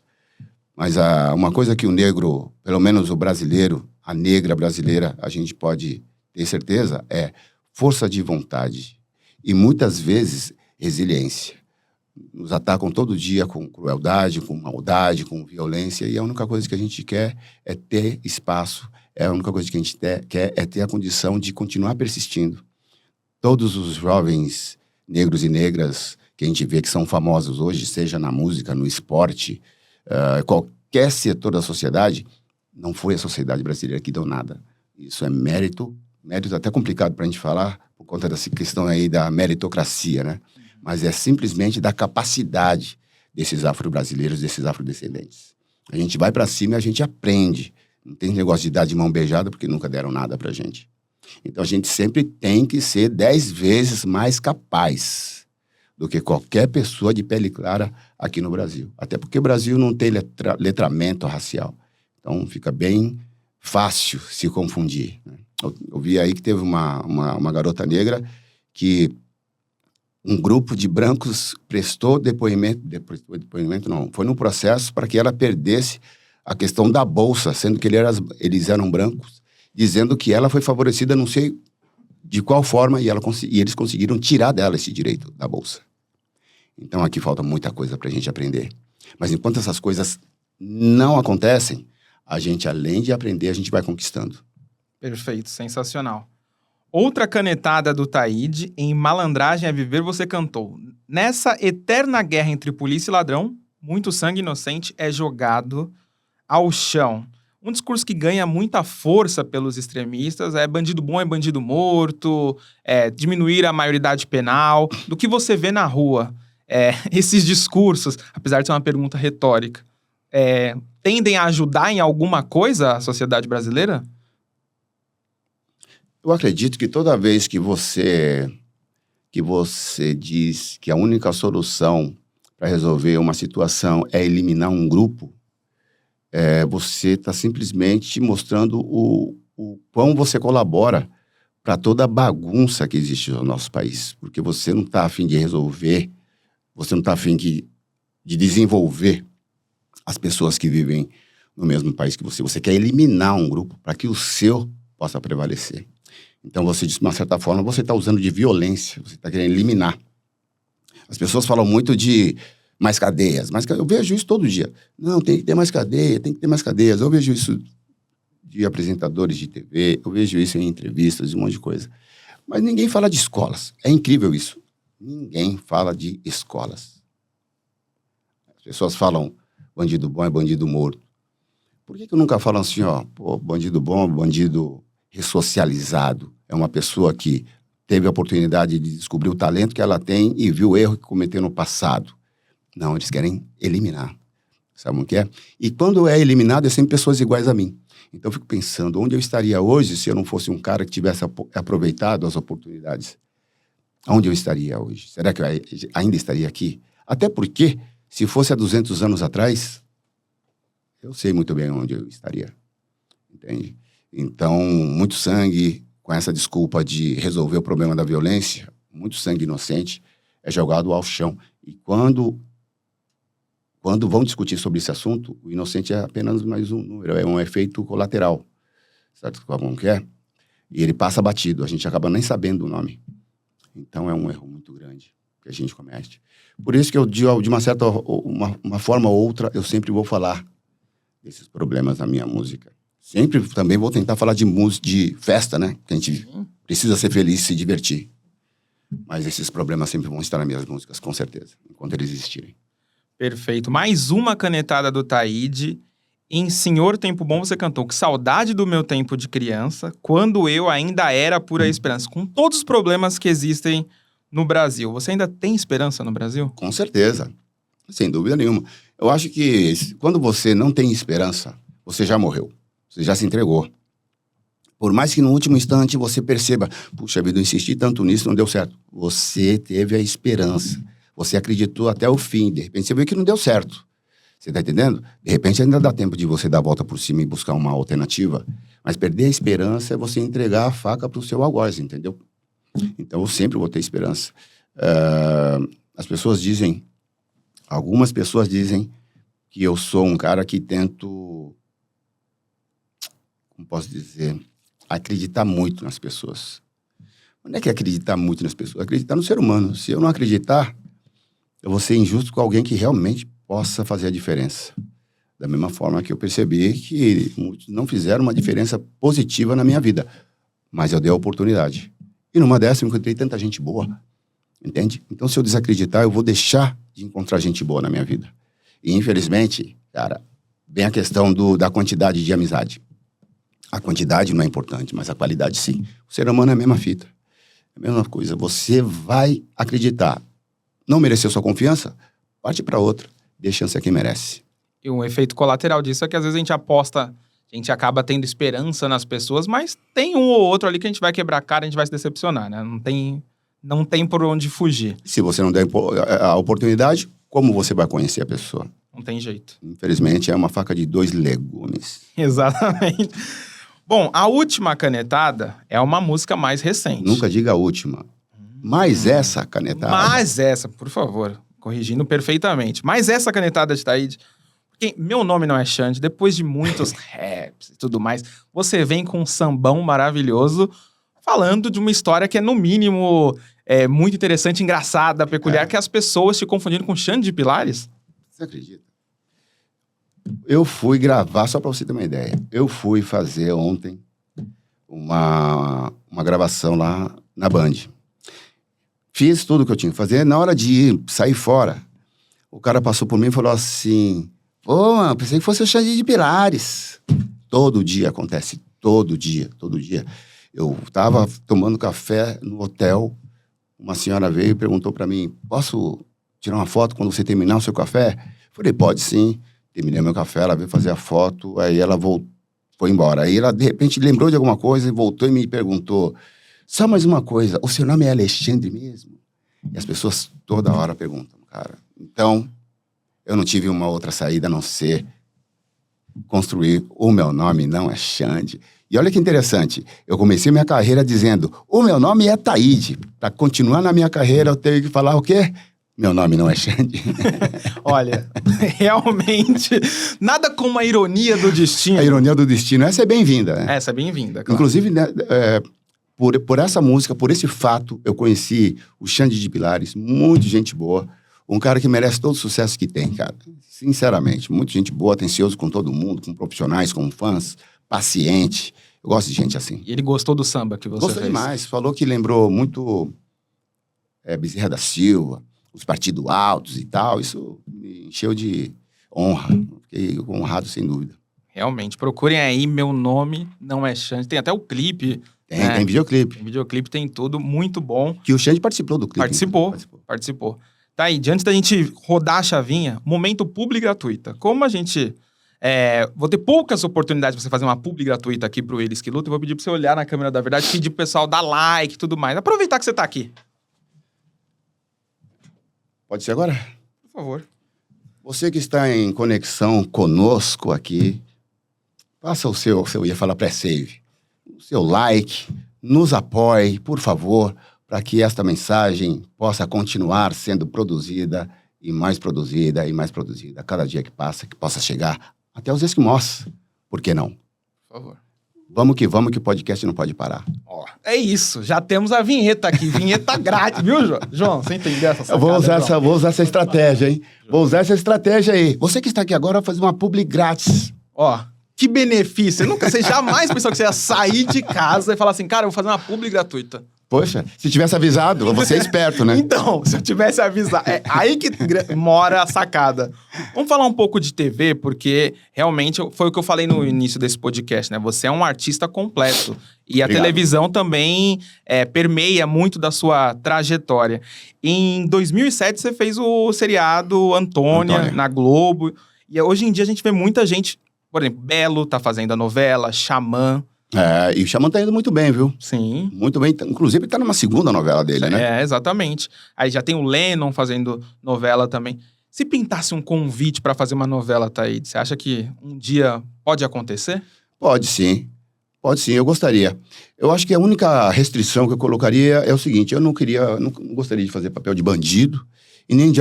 Mas uma coisa que o negro, pelo menos o brasileiro, a negra brasileira, a gente pode ter certeza, é força de vontade. E muitas vezes, resiliência. Nos atacam todo dia com crueldade, com maldade, com violência. E a única coisa que a gente quer é ter espaço. A única coisa que a gente quer é ter a condição de continuar persistindo. Todos os jovens negros e negras que a gente vê que são famosos hoje, seja na música, no esporte, qualquer setor da sociedade, não foi a sociedade brasileira que deu nada. Isso é mérito até complicado para a gente falar, por conta dessa questão aí da meritocracia, né? Mas é simplesmente da capacidade desses afro-brasileiros, desses afrodescendentes. A gente vai para cima e a gente aprende. Não tem negócio de dar de mão beijada, porque nunca deram nada pra gente. Então a gente sempre tem que ser 10 vezes mais capaz do que qualquer pessoa de pele clara aqui no Brasil. Até porque o Brasil não tem letramento racial. Então fica bem fácil se confundir, né? Eu vi aí que teve uma garota negra que um grupo de brancos prestou depoimento não, foi no processo para que ela perdesse a questão da bolsa, sendo que eles eram brancos, dizendo que ela foi favorecida, não sei de qual forma, e eles conseguiram tirar dela esse direito da bolsa. Então aqui falta muita coisa para a gente aprender. Mas enquanto essas coisas não acontecem, a gente, além de aprender, a gente vai conquistando. Perfeito, sensacional. Outra canetada do Taíde, em Malandragem é Viver, você cantou: nessa eterna guerra entre polícia e ladrão, muito sangue inocente é jogado ao chão. Um discurso que ganha muita força pelos extremistas é bandido bom é bandido morto, diminuir a maioridade penal. Do que você vê na rua, esses discursos, apesar de ser uma pergunta retórica, tendem a ajudar em alguma coisa a sociedade brasileira? Eu acredito que toda vez que você diz que a única solução para resolver uma situação é eliminar um grupo, você está simplesmente mostrando o quão você colabora para toda a bagunça que existe no nosso país. Porque você não está a fim de resolver, você não está a fim de desenvolver as pessoas que vivem no mesmo país que você. Você quer eliminar um grupo para que o seu possa prevalecer. Então, você, de uma certa forma, você está usando de violência, você está querendo eliminar. As pessoas falam muito de mais cadeias, mas eu vejo isso todo dia. Não, tem que ter mais cadeia, tem que ter mais cadeias. Eu vejo isso de apresentadores de TV, eu vejo isso em entrevistas, um monte de coisa. Mas ninguém fala de escolas. É incrível isso. Ninguém fala de escolas. As pessoas falam bandido bom é bandido morto. Por que nunca falam assim, bandido bom é bandido ressocializado? É uma pessoa que teve a oportunidade de descobrir o talento que ela tem e viu o erro que cometeu no passado. Não, eles querem eliminar. Sabe o que é? E quando é eliminado, é sempre pessoas iguais a mim. Então eu fico pensando, onde eu estaria hoje se eu não fosse um cara que tivesse aproveitado as oportunidades? Onde eu estaria hoje? Será que eu ainda estaria aqui? Até porque, se fosse há 200 anos atrás, eu sei muito bem onde eu estaria. Entende? Então, muito sangue, com essa desculpa de resolver o problema da violência, muito sangue inocente é jogado ao chão. E quando vão discutir sobre esse assunto, o inocente é apenas mais um número, é um efeito colateral. Certo? Como que é? E ele passa batido, a gente acaba nem sabendo o nome. Então é um erro muito grande que a gente comete. Por isso que eu, de uma certa uma forma ou outra, eu sempre vou falar desses problemas na minha música. Sempre também vou tentar falar de música, de festa, né? Que a gente precisa ser feliz e se divertir. Mas esses problemas sempre vão estar nas minhas músicas, com certeza, enquanto eles existirem. Perfeito. Mais uma canetada do Taíde Em Senhor Tempo Bom você cantou que saudade do meu tempo de criança, quando eu ainda era pura esperança. Com todos os problemas que existem no Brasil, você ainda tem esperança no Brasil? Com certeza. Sem dúvida nenhuma. Eu acho que quando você não tem esperança, você já morreu. Você já se entregou. Por mais que no último instante você perceba, puxa vida, eu insisti tanto nisso, não deu certo. Você teve a esperança. Você acreditou até o fim. De repente você viu que não deu certo. Você tá entendendo? De repente ainda dá tempo de você dar a volta por cima e buscar uma alternativa. Mas perder a esperança é você entregar a faca pro seu algoz, entendeu? Então eu sempre vou ter esperança. As pessoas dizem, algumas pessoas dizem que eu sou um cara que tento, como posso dizer, acreditar muito nas pessoas. Não é que acreditar muito nas pessoas, acreditar no ser humano. Se eu não acreditar, eu vou ser injusto com alguém que realmente possa fazer a diferença. Da mesma forma que eu percebi que muitos não fizeram uma diferença positiva na minha vida, mas eu dei a oportunidade. E numa dessas eu encontrei tanta gente boa, entende? Então se eu desacreditar, eu vou deixar de encontrar gente boa na minha vida. E infelizmente, cara, vem a questão da quantidade de amizade. A quantidade não é importante, mas a qualidade sim. O ser humano é a mesma fita. É a mesma coisa. Você vai acreditar. Não mereceu sua confiança? Parte para outra. Dê chance a quem merece. E um efeito colateral disso é que às vezes a gente aposta, a gente acaba tendo esperança nas pessoas, mas tem um ou outro ali que a gente vai quebrar a cara, a gente vai se decepcionar, né? Não tem por onde fugir. Se você não der a oportunidade, como você vai conhecer a pessoa? Não tem jeito. Infelizmente, é uma faca de dois legumes. Exatamente. Bom, a última canetada é uma música mais recente. Nunca diga a última. Mas essa canetada... Mas essa, por favor, corrigindo perfeitamente. Mas essa canetada de Taíde, porque meu nome não é Xande, depois de muitos raps e tudo mais, você vem com um sambão maravilhoso falando de uma história que é, no mínimo, muito interessante, engraçada, peculiar, que as pessoas se confundindo com Xande de Pilares. Você acredita? Eu fui gravar, só pra você ter uma ideia, eu fui fazer ontem uma gravação lá na Band. Fiz tudo o que eu tinha que fazer. Na hora de sair fora, o cara passou por mim e falou assim: pô, mano, pensei que fosse o Xande de Pilares. Todo dia acontece, todo dia. Eu tava tomando café no hotel, uma senhora veio e perguntou pra mim: posso tirar uma foto quando você terminar o seu café? Falei: pode sim. Terminei meu café, ela veio fazer a foto, aí ela foi embora. Aí ela, de repente, lembrou de alguma coisa e voltou e me perguntou: só mais uma coisa, o seu nome é Alexandre mesmo? E as pessoas toda hora perguntam, cara. Então, eu não tive uma outra saída a não ser construir o meu nome não é Xande. E olha que interessante, eu comecei minha carreira dizendo: o meu nome é Taíde. Para continuar na minha carreira, eu tenho que falar o quê? Meu nome não é Xande. Olha, realmente, nada como a ironia do destino. A ironia do destino, essa é bem-vinda, né? Essa é bem-vinda, claro. Inclusive, né, por essa música, por esse fato, eu conheci o Xande de Pilares, muito gente boa, um cara que merece todo o sucesso que tem, cara. Sinceramente, muita gente boa, atencioso com todo mundo, com profissionais, com fãs, paciente. Eu gosto de gente assim. E ele gostou do samba que você Gostou fez? demais, falou que lembrou muito Bezerra da Silva, os partidos altos e tal. Isso me encheu de honra. Fiquei honrado, sem dúvida. Realmente, procurem aí, meu nome não é Xande. Tem até o clipe. Tem videoclipe. Tem videoclipe, tem tudo, muito bom. Que o Xande participou do clipe. Participou. Tá aí, diante da gente rodar a chavinha, momento publi gratuita. Como a gente... vou ter poucas oportunidades pra você fazer uma publi gratuita aqui pro Eles que Lutam, eu vou pedir pra você olhar na câmera da verdade, pedir pro pessoal dar like e tudo mais. Aproveitar que você tá aqui. Pode ser agora? Por favor. Você que está em conexão conosco aqui, faça o seu, eu ia falar pré-save, o seu like, nos apoie, por favor, para que esta mensagem possa continuar sendo produzida e mais produzida e mais produzida. Cada dia que passa, que possa chegar até os esquimós. Por que não? Por favor. Vamos que o podcast não pode parar. Ó, é isso, já temos a vinheta aqui, vinheta grátis, viu, João? João, você entendeu essa sacada? Eu vou usar essa estratégia, hein? Vou usar essa estratégia aí. Você que está aqui agora vai fazer uma publi grátis. Ó, que benefício. Você jamais pensou que você ia sair de casa e falar assim, cara, eu vou fazer uma publi gratuita. Poxa, se tivesse avisado, você é esperto, né? Então, se eu tivesse avisado... É aí que mora a sacada. Vamos falar um pouco de TV, porque realmente foi o que eu falei no início desse podcast, né? Você é um artista completo. E a Obrigado. televisão também permeia muito da sua trajetória. Em 2007, você fez o seriado Antônia, na Globo. E hoje em dia a gente vê muita gente... Por exemplo, Belo tá fazendo a novela, Xamã... E o Xamã tá indo muito bem, viu? Sim. Muito bem. Inclusive, tá numa segunda novela dele, né? Exatamente. Aí já tem o Lennon fazendo novela também. Se pintasse um convite pra fazer uma novela, Taíde, você acha que um dia pode acontecer? Pode sim. Pode sim, eu gostaria. Eu acho que a única restrição que eu colocaria é o seguinte, eu não gostaria de fazer papel de bandido e nem de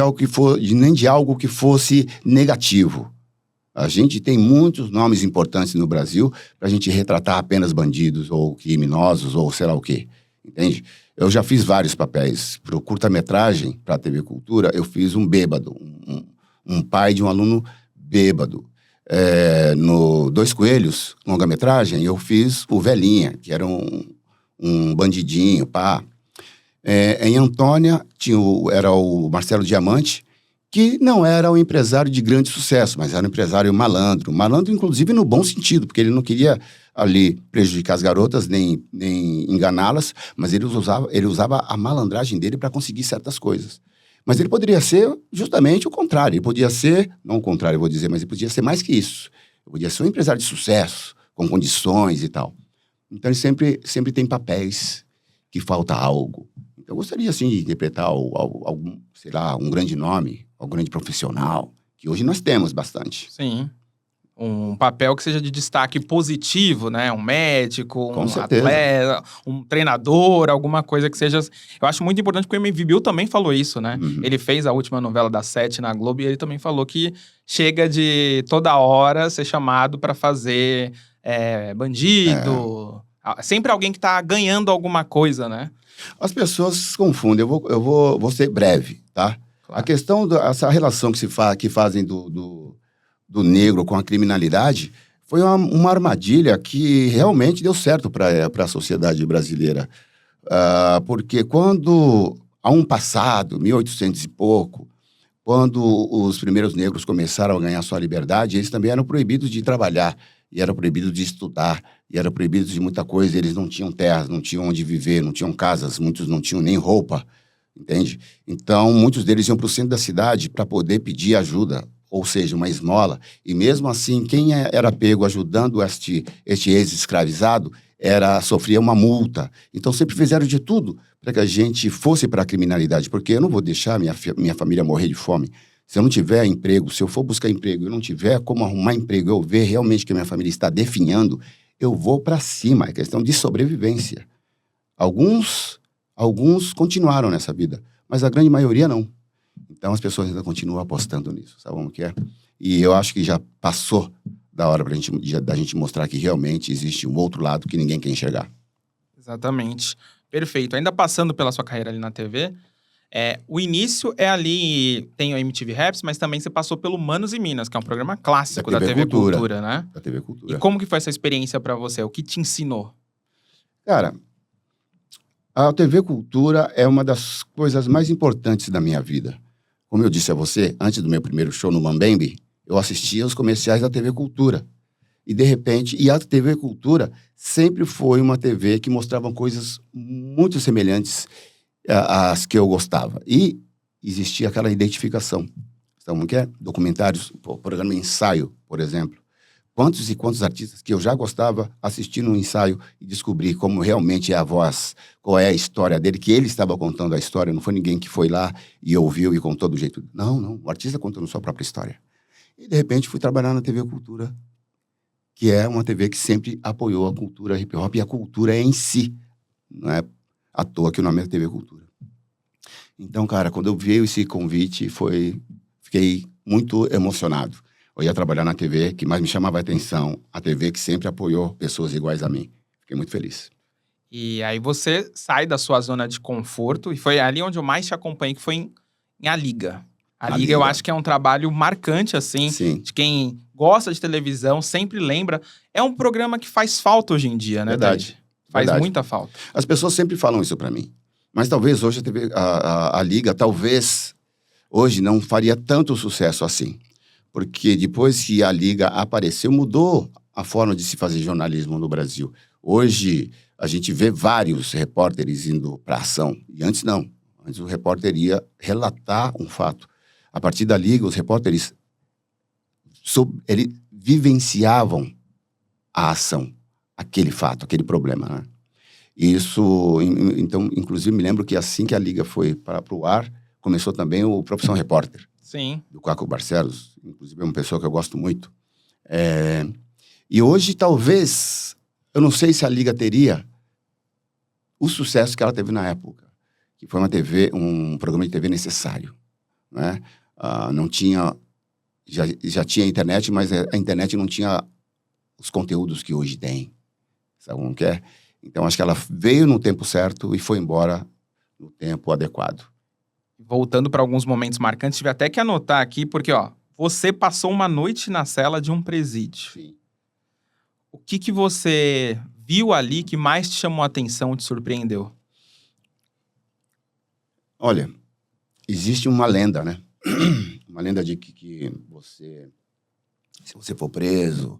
algo que fosse negativo. A gente tem muitos nomes importantes no Brasil para a gente retratar apenas bandidos ou criminosos ou sei lá o quê, entende? Eu já fiz vários papéis. Para o curta-metragem, para a TV Cultura, eu fiz um bêbado, um pai de um aluno bêbado. No Dois Coelhos, longa-metragem, eu fiz o Velhinha, que era um bandidinho, pá. Em Antônia, era o Marcelo Diamante, que não era um empresário de grande sucesso, mas era um empresário malandro. Malandro, inclusive, no bom sentido, porque ele não queria ali prejudicar as garotas, nem enganá-las, mas ele usava a malandragem dele para conseguir certas coisas. Mas ele poderia ser justamente o contrário. Ele podia ser, não o contrário, eu vou dizer, mas ele podia ser mais que isso. Ele podia ser um empresário de sucesso, com condições e tal. Então, ele sempre tem papéis que falta algo. Então, eu gostaria, sim, de interpretar algum, sei lá, um grande nome, um grande profissional, que hoje nós temos bastante. Sim. Um papel que seja de destaque positivo, né? Um médico, Com um certeza. atleta, um treinador, alguma coisa que seja... Eu acho muito importante porque o MV Bill também falou isso, né? Uhum. Ele fez a última novela das 7 na Globo e ele também falou que chega de toda hora ser chamado para fazer bandido. Sempre alguém que tá ganhando alguma coisa, né? As pessoas se confundem. Eu vou ser breve, tá? Claro. A questão essa relação que fazem do negro com a criminalidade foi uma armadilha que realmente deu certo para a sociedade brasileira. Porque quando, há um passado, 1800 e pouco, quando os primeiros negros começaram a ganhar sua liberdade, eles também eram proibidos de trabalhar, e eram proibidos de estudar, e eram proibidos de muita coisa. Eles não tinham terras, não tinham onde viver, não tinham casas, muitos não tinham nem roupa, entende? Então, muitos deles iam para o centro da cidade para poder pedir ajuda, ou seja, uma esmola. E mesmo assim, quem era pego ajudando este ex-escravizado sofria uma multa. Então, sempre fizeram de tudo para que a gente fosse para a criminalidade, porque eu não vou deixar minha família morrer de fome. Se eu não tiver emprego, se eu for buscar emprego e eu não tiver como arrumar emprego, eu ver realmente que a minha família está definhando, eu vou para cima. É questão de sobrevivência. Alguns continuaram nessa vida, mas a grande maioria não. Então, as pessoas ainda continuam apostando nisso, sabe como que é? E eu acho que já passou da hora da gente mostrar que realmente existe um outro lado que ninguém quer enxergar. Exatamente. Perfeito. Ainda passando pela sua carreira ali na TV, o início é ali, tem o MTV Raps, mas também você passou pelo Manos e Minas, que é um programa clássico da TV Cultura, né? Da TV Cultura. E como que foi essa experiência pra você? O que te ensinou? Cara, a TV Cultura é uma das coisas mais importantes da minha vida. Como eu disse a você, antes do meu primeiro show no Mambembe, eu assistia os comerciais da TV Cultura. E, de repente, a TV Cultura sempre foi uma TV que mostrava coisas muito semelhantes às que eu gostava. E existia aquela identificação. Sabe como que é? Documentários, programa Ensaio, por exemplo. Quantos e quantos artistas que eu já gostava assisti no ensaio e descobri como realmente é a voz, qual é a história dele, que ele estava contando a história, não foi ninguém que foi lá e ouviu e contou do jeito... Não, o artista contando sua própria história. E, de repente, fui trabalhar na TV Cultura, que é uma TV que sempre apoiou a cultura hip-hop e a cultura em si. Não é à toa que o nome é TV Cultura. Então, cara, quando eu vi esse convite, fiquei muito emocionado. Eu ia trabalhar na TV que mais me chamava a atenção, a TV que sempre apoiou pessoas iguais a mim. Fiquei muito feliz. E aí você sai da sua zona de conforto, e foi ali onde eu mais te acompanhei, que foi em A Liga. A Liga eu acho que é um trabalho marcante, assim, Sim. de quem gosta de televisão, sempre lembra. É um programa que faz falta hoje em dia, né, Verdade. Tati? Faz Verdade. muita falta. As pessoas sempre falam isso para mim. Mas talvez hoje a Liga, talvez hoje não faria tanto sucesso assim. Porque depois que a Liga apareceu, mudou a forma de se fazer jornalismo no Brasil. Hoje a gente vê vários repórteres indo para ação. E antes não. Antes o repórter ia relatar um fato. A partir da Liga, os repórteres vivenciavam a ação, aquele fato, aquele problema, né? E isso, então, inclusive, me lembro que assim que a Liga foi para o ar, começou também o Profissão Repórter. Sim. Do Caco Barcelos, inclusive é uma pessoa que eu gosto muito. E hoje, talvez, eu não sei se a Liga teria o sucesso que ela teve na época, que foi um programa de TV necessário, né? Não tinha, já tinha internet, mas a internet não tinha os conteúdos que hoje tem, sabe como que é? Então, acho que ela veio no tempo certo e foi embora no tempo adequado. Voltando para alguns momentos marcantes, tive até que anotar aqui, porque, você passou uma noite na cela de um presídio. Sim. O que você viu ali que mais te chamou a atenção, te surpreendeu? Olha, existe uma lenda, né? Uma lenda de que se você for preso,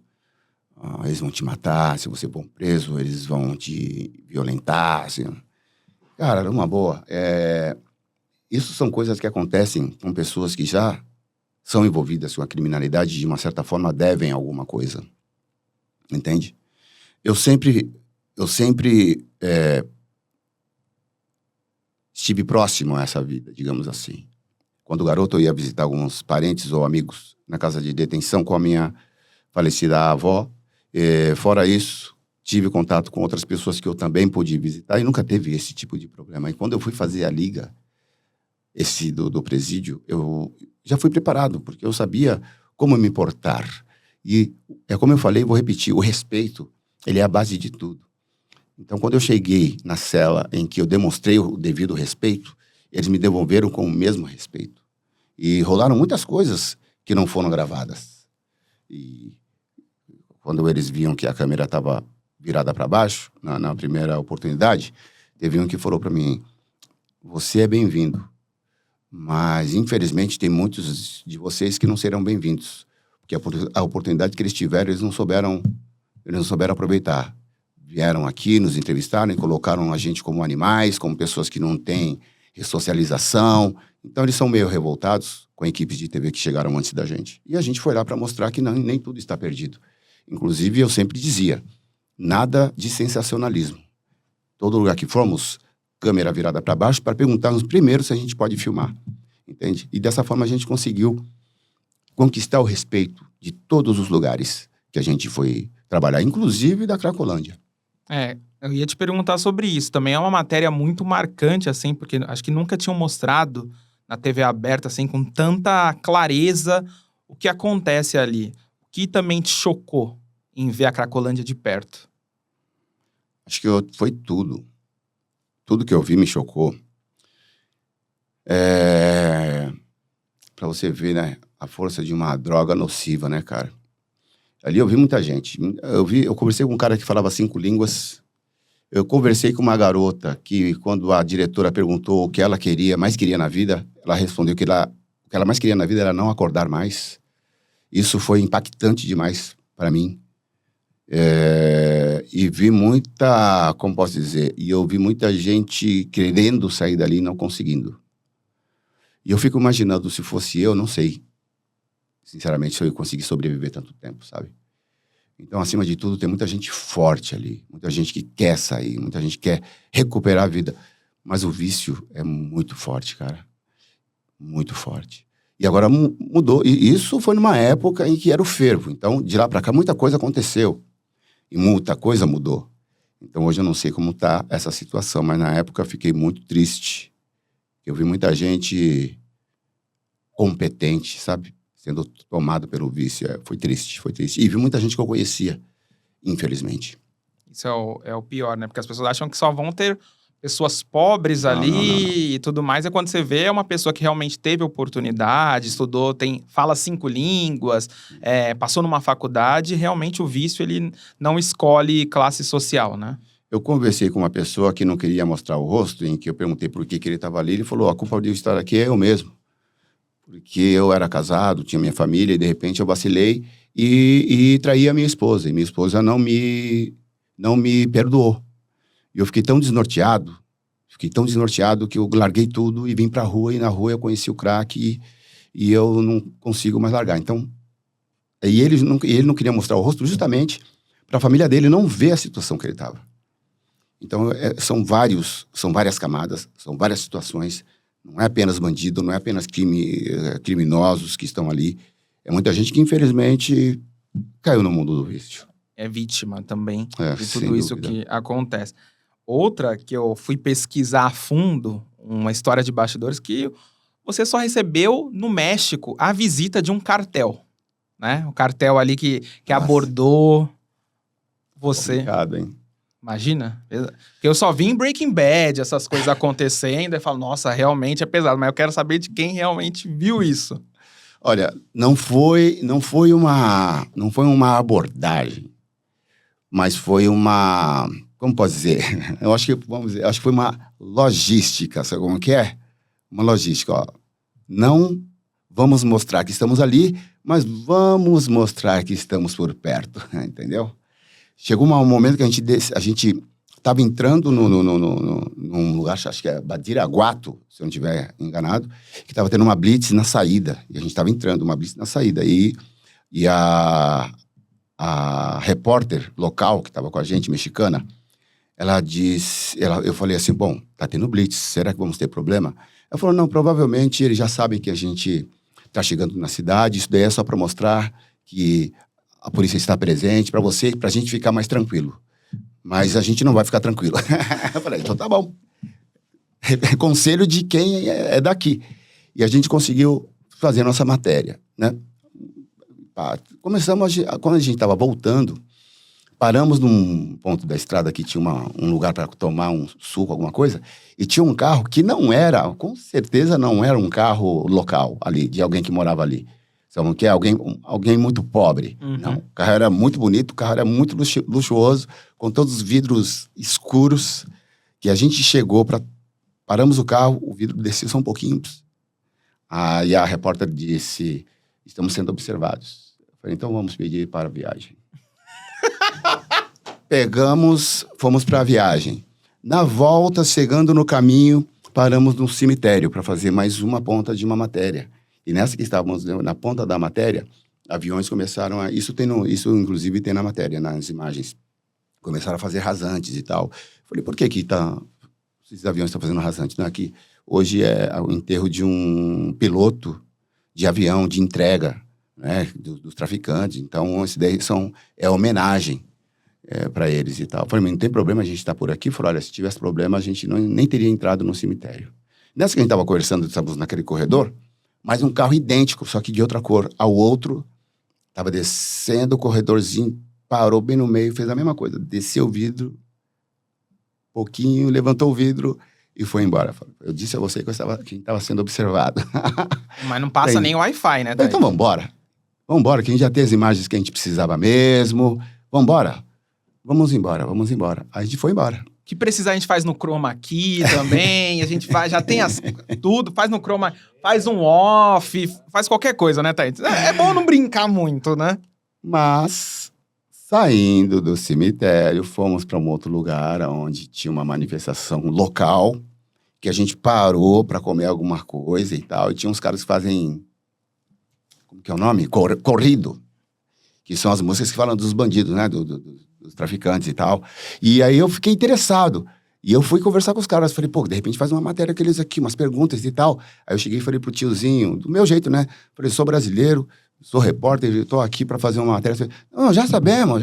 eles vão te matar. Se você for preso, eles vão te violentar. Assim. Cara, numa boa. Isso são coisas que acontecem com pessoas que já são envolvidas com a criminalidade e, de uma certa forma, devem alguma coisa. Entende? Eu sempre estive próximo a essa vida, digamos assim. Quando garoto, eu ia visitar alguns parentes ou amigos na casa de detenção com a minha falecida avó. Fora isso, tive contato com outras pessoas que eu também pude visitar e nunca teve esse tipo de problema. E quando eu fui fazer a Liga, esse do presídio, eu já fui preparado, porque eu sabia como me portar. E é como eu falei, vou repetir, o respeito, ele é a base de tudo. Então, quando eu cheguei na cela em que eu demonstrei o devido respeito, eles me devolveram com o mesmo respeito. E rolaram muitas coisas que não foram gravadas. E quando eles viam que a câmera estava virada para baixo, na primeira oportunidade, teve um que falou para mim, você é bem-vindo, mas infelizmente tem muitos de vocês que não serão bem-vindos, porque a oportunidade que eles tiveram, eles não souberam aproveitar. Vieram aqui, nos entrevistaram e colocaram a gente como animais, como pessoas que não têm ressocialização. Então, eles são meio revoltados com equipes de TV que chegaram antes da gente. E a gente foi lá para mostrar que nem tudo está perdido. Inclusive, eu sempre dizia, nada de sensacionalismo. Todo lugar que formos, câmera virada para baixo, para perguntarmos primeiro se a gente pode filmar. Entende? E dessa forma, a gente conseguiu conquistar o respeito de todos os lugares que a gente foi trabalhar, inclusive da Cracolândia. Eu ia te perguntar sobre isso. Também é uma matéria muito marcante, assim, porque acho que nunca tinham mostrado na TV aberta, assim, com tanta clareza o que acontece ali. O que também te chocou em ver a Cracolândia de perto? Acho que foi tudo. Tudo que eu vi me chocou. Pra você ver, né, a força de uma droga nociva, né, cara? Ali eu vi muita gente. Eu conversei com um cara que falava 5 línguas. Eu conversei com uma garota que, quando a diretora perguntou o que ela mais queria na vida, ela respondeu que o que ela mais queria na vida era não acordar mais. Isso foi impactante demais para mim. E vi muita, como posso dizer, eu vi muita gente querendo sair dali e não conseguindo. E eu fico imaginando, se fosse eu, não sei. Sinceramente, se eu conseguir sobreviver tanto tempo, sabe? Então, acima de tudo, tem muita gente forte ali. Muita gente que quer sair, muita gente que quer recuperar a vida. Mas o vício é muito forte, cara. Muito forte. E agora mudou. E isso foi numa época em que era o fervo. Então, de lá pra cá, muita coisa aconteceu. E muita coisa mudou. Então, hoje eu não sei como tá essa situação. Mas na época eu fiquei muito triste. Eu vi muita gente competente, sabe? Sendo tomado pelo vício. Foi triste, foi triste. E vi muita gente que eu conhecia, infelizmente. Isso é o pior, né? Porque as pessoas acham que só vão ter pessoas pobres ali Não. e tudo mais. E quando você vê, é uma pessoa que realmente teve oportunidade, estudou, fala 5 línguas, passou numa faculdade. Realmente o vício, ele não escolhe classe social, né? Eu conversei com uma pessoa que não queria mostrar o rosto, em que eu perguntei por que ele estava ali. Ele falou, a culpa de eu estar aqui é eu mesmo. Porque eu era casado, tinha minha família, e de repente eu vacilei e traí a minha esposa. E minha esposa não me perdoou. E eu fiquei tão desnorteado que eu larguei tudo e vim pra rua. E na rua eu conheci o crack e eu não consigo mais largar. Então, e ele não queria mostrar o rosto justamente para a família dele não ver a situação que ele estava. Então, são várias camadas, são várias situações. Não é apenas bandido, não é apenas criminosos que estão ali. É muita gente que, infelizmente, caiu no mundo do vício. É vítima também de sem tudo isso dúvida. que acontece. Outra que eu fui pesquisar a fundo, uma história de bastidores, que você só recebeu no México a visita de um cartel, né? O cartel ali que abordou você. Complicado, hein? Imagina? Porque eu só vi em Breaking Bad essas coisas acontecendo e falo, nossa, realmente é pesado. Mas eu quero saber de quem realmente viu isso. Olha, não foi uma abordagem, mas foi uma, como posso dizer? Acho que foi uma logística, sabe como que é? Uma logística, ó. Não vamos mostrar que estamos ali, mas vamos mostrar que estamos por perto, entendeu? Chegou um momento que a gente estava entrando num lugar, acho que é Badiraguato, se eu não estiver enganado, que estava tendo uma blitz na saída. E a gente estava entrando, uma blitz na saída. E a repórter local, que estava com a gente, mexicana, ela disse... eu falei assim, bom, tá tendo blitz, será que vamos ter problema? Ela falou, não, provavelmente eles já sabem que a gente está chegando na cidade, isso daí é só para mostrar que a polícia está presente, para a gente ficar mais tranquilo. Mas a gente não vai ficar tranquilo. Eu falei, então tá bom. Conselho de quem é daqui. E a gente conseguiu fazer a nossa matéria, né? Quando a gente estava voltando, paramos num ponto da estrada que tinha um lugar para tomar um suco, alguma coisa, e tinha um carro que com certeza não era um carro local ali, de alguém que morava ali. Sabe que é alguém muito pobre. Uhum. Não, o carro era muito bonito, o carro era muito luxuoso, com todos os vidros escuros, que a gente chegou paramos o carro, o vidro desceu só um pouquinho. Aí a repórter disse, estamos sendo observados. Eu falei, então vamos pedir para a viagem. Fomos para a viagem. Na volta, chegando no caminho, paramos num cemitério para fazer mais uma ponta de uma matéria. E nessa que estávamos na ponta da matéria, aviões começaram a... Isso inclusive tem na matéria, nas imagens. Começaram a fazer rasantes e tal. Falei, por que esses aviões estão fazendo rasante? Não, aqui, hoje é o enterro de um piloto de avião, de entrega, né, dos traficantes. Então, esse daí é homenagem para eles e tal. Falei, não tem problema, a gente está por aqui. Falei, olha, se tivesse problema, a gente nem teria entrado no cemitério. Nessa que a gente estava conversando, estávamos naquele corredor, mas um carro idêntico, só que de outra cor, ao outro, estava descendo o corredorzinho, parou bem no meio, fez a mesma coisa, desceu o vidro, pouquinho, levantou o vidro e foi embora. Eu disse a você que a gente estava sendo observado. Mas não passa nem Wi-Fi, né? Então vamos embora, que a gente já tem as imagens que a gente precisava mesmo, vamos embora. Aí a gente foi embora. Que precisar a gente faz no Chroma Key também, a gente já tem tudo, faz no Chroma, faz um off, faz qualquer coisa, né, Thaís? É bom não brincar muito, né? Mas, saindo do cemitério, fomos para um outro lugar onde tinha uma manifestação local, que a gente parou para comer alguma coisa e tal, e tinha uns caras que fazem, como que é o nome? Corrido, que são as músicas que falam dos bandidos, né, dos traficantes e tal. E aí eu fiquei interessado. E eu fui conversar com os caras. Falei, pô, de repente faz uma matéria com eles aqui, umas perguntas e tal. Aí eu cheguei e falei pro tiozinho, do meu jeito, né? Falei, sou brasileiro, sou repórter, estou aqui para fazer uma matéria. Falei, não, já sabemos.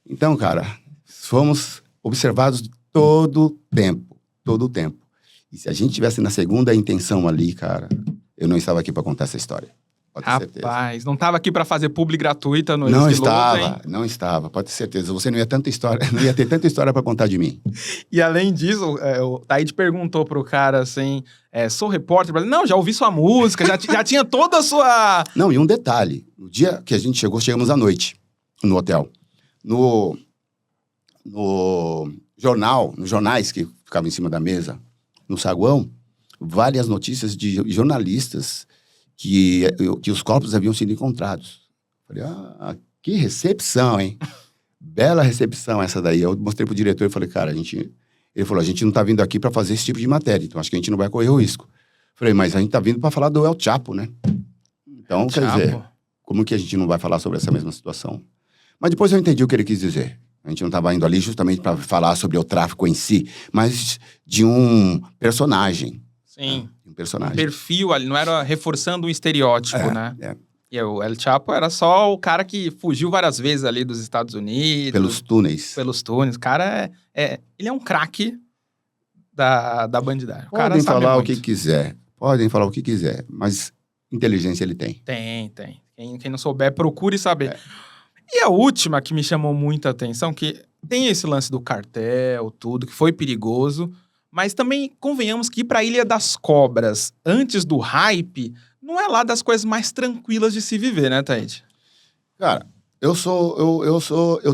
Então, cara, fomos observados todo o tempo. E se a gente tivesse na segunda intenção ali, cara, eu não estava aqui para contar essa história. Pode ter certeza. Rapaz, não estava aqui para fazer publi gratuita no Não estava, pode ter certeza. Você não ia ter tanta história para contar de mim. E além disso, o Taíde perguntou pro cara assim, sou repórter? Não, já ouvi sua música, já tinha toda a sua... Não, e um detalhe, no dia que a gente chegamos à noite no hotel. no jornal, nos jornais que ficavam em cima da mesa, no saguão, várias notícias de jornalistas que os corpos haviam sido encontrados. Falei, que recepção, hein? Bela recepção essa daí. Eu mostrei pro diretor e falei, cara, ele falou, a gente não tá vindo aqui para fazer esse tipo de matéria, então acho que a gente não vai correr o risco. Falei, mas a gente tá vindo para falar do El Chapo, né? Então, quer dizer, como que a gente não vai falar sobre essa mesma situação? Mas depois eu entendi o que ele quis dizer. A gente não estava indo ali justamente para falar sobre o tráfico em si, mas de um personagem. Sim. Um personagem. Um perfil ali, não era reforçando um estereótipo, né? É. E o El Chapo era só o cara que fugiu várias vezes ali dos Estados Unidos. Pelos túneis. Pelos túneis. O cara ele é um craque da bandidagem. Podem falar o que quiser. Podem falar o que quiser, mas inteligência ele tem. Tem. Quem não souber, procure saber. E a última que me chamou muita atenção, que tem esse lance do cartel, tudo, que foi perigoso, mas também convenhamos que ir pra Ilha das Cobras, antes do hype, não é lá das coisas mais tranquilas de se viver, né, Taíde? Cara, eu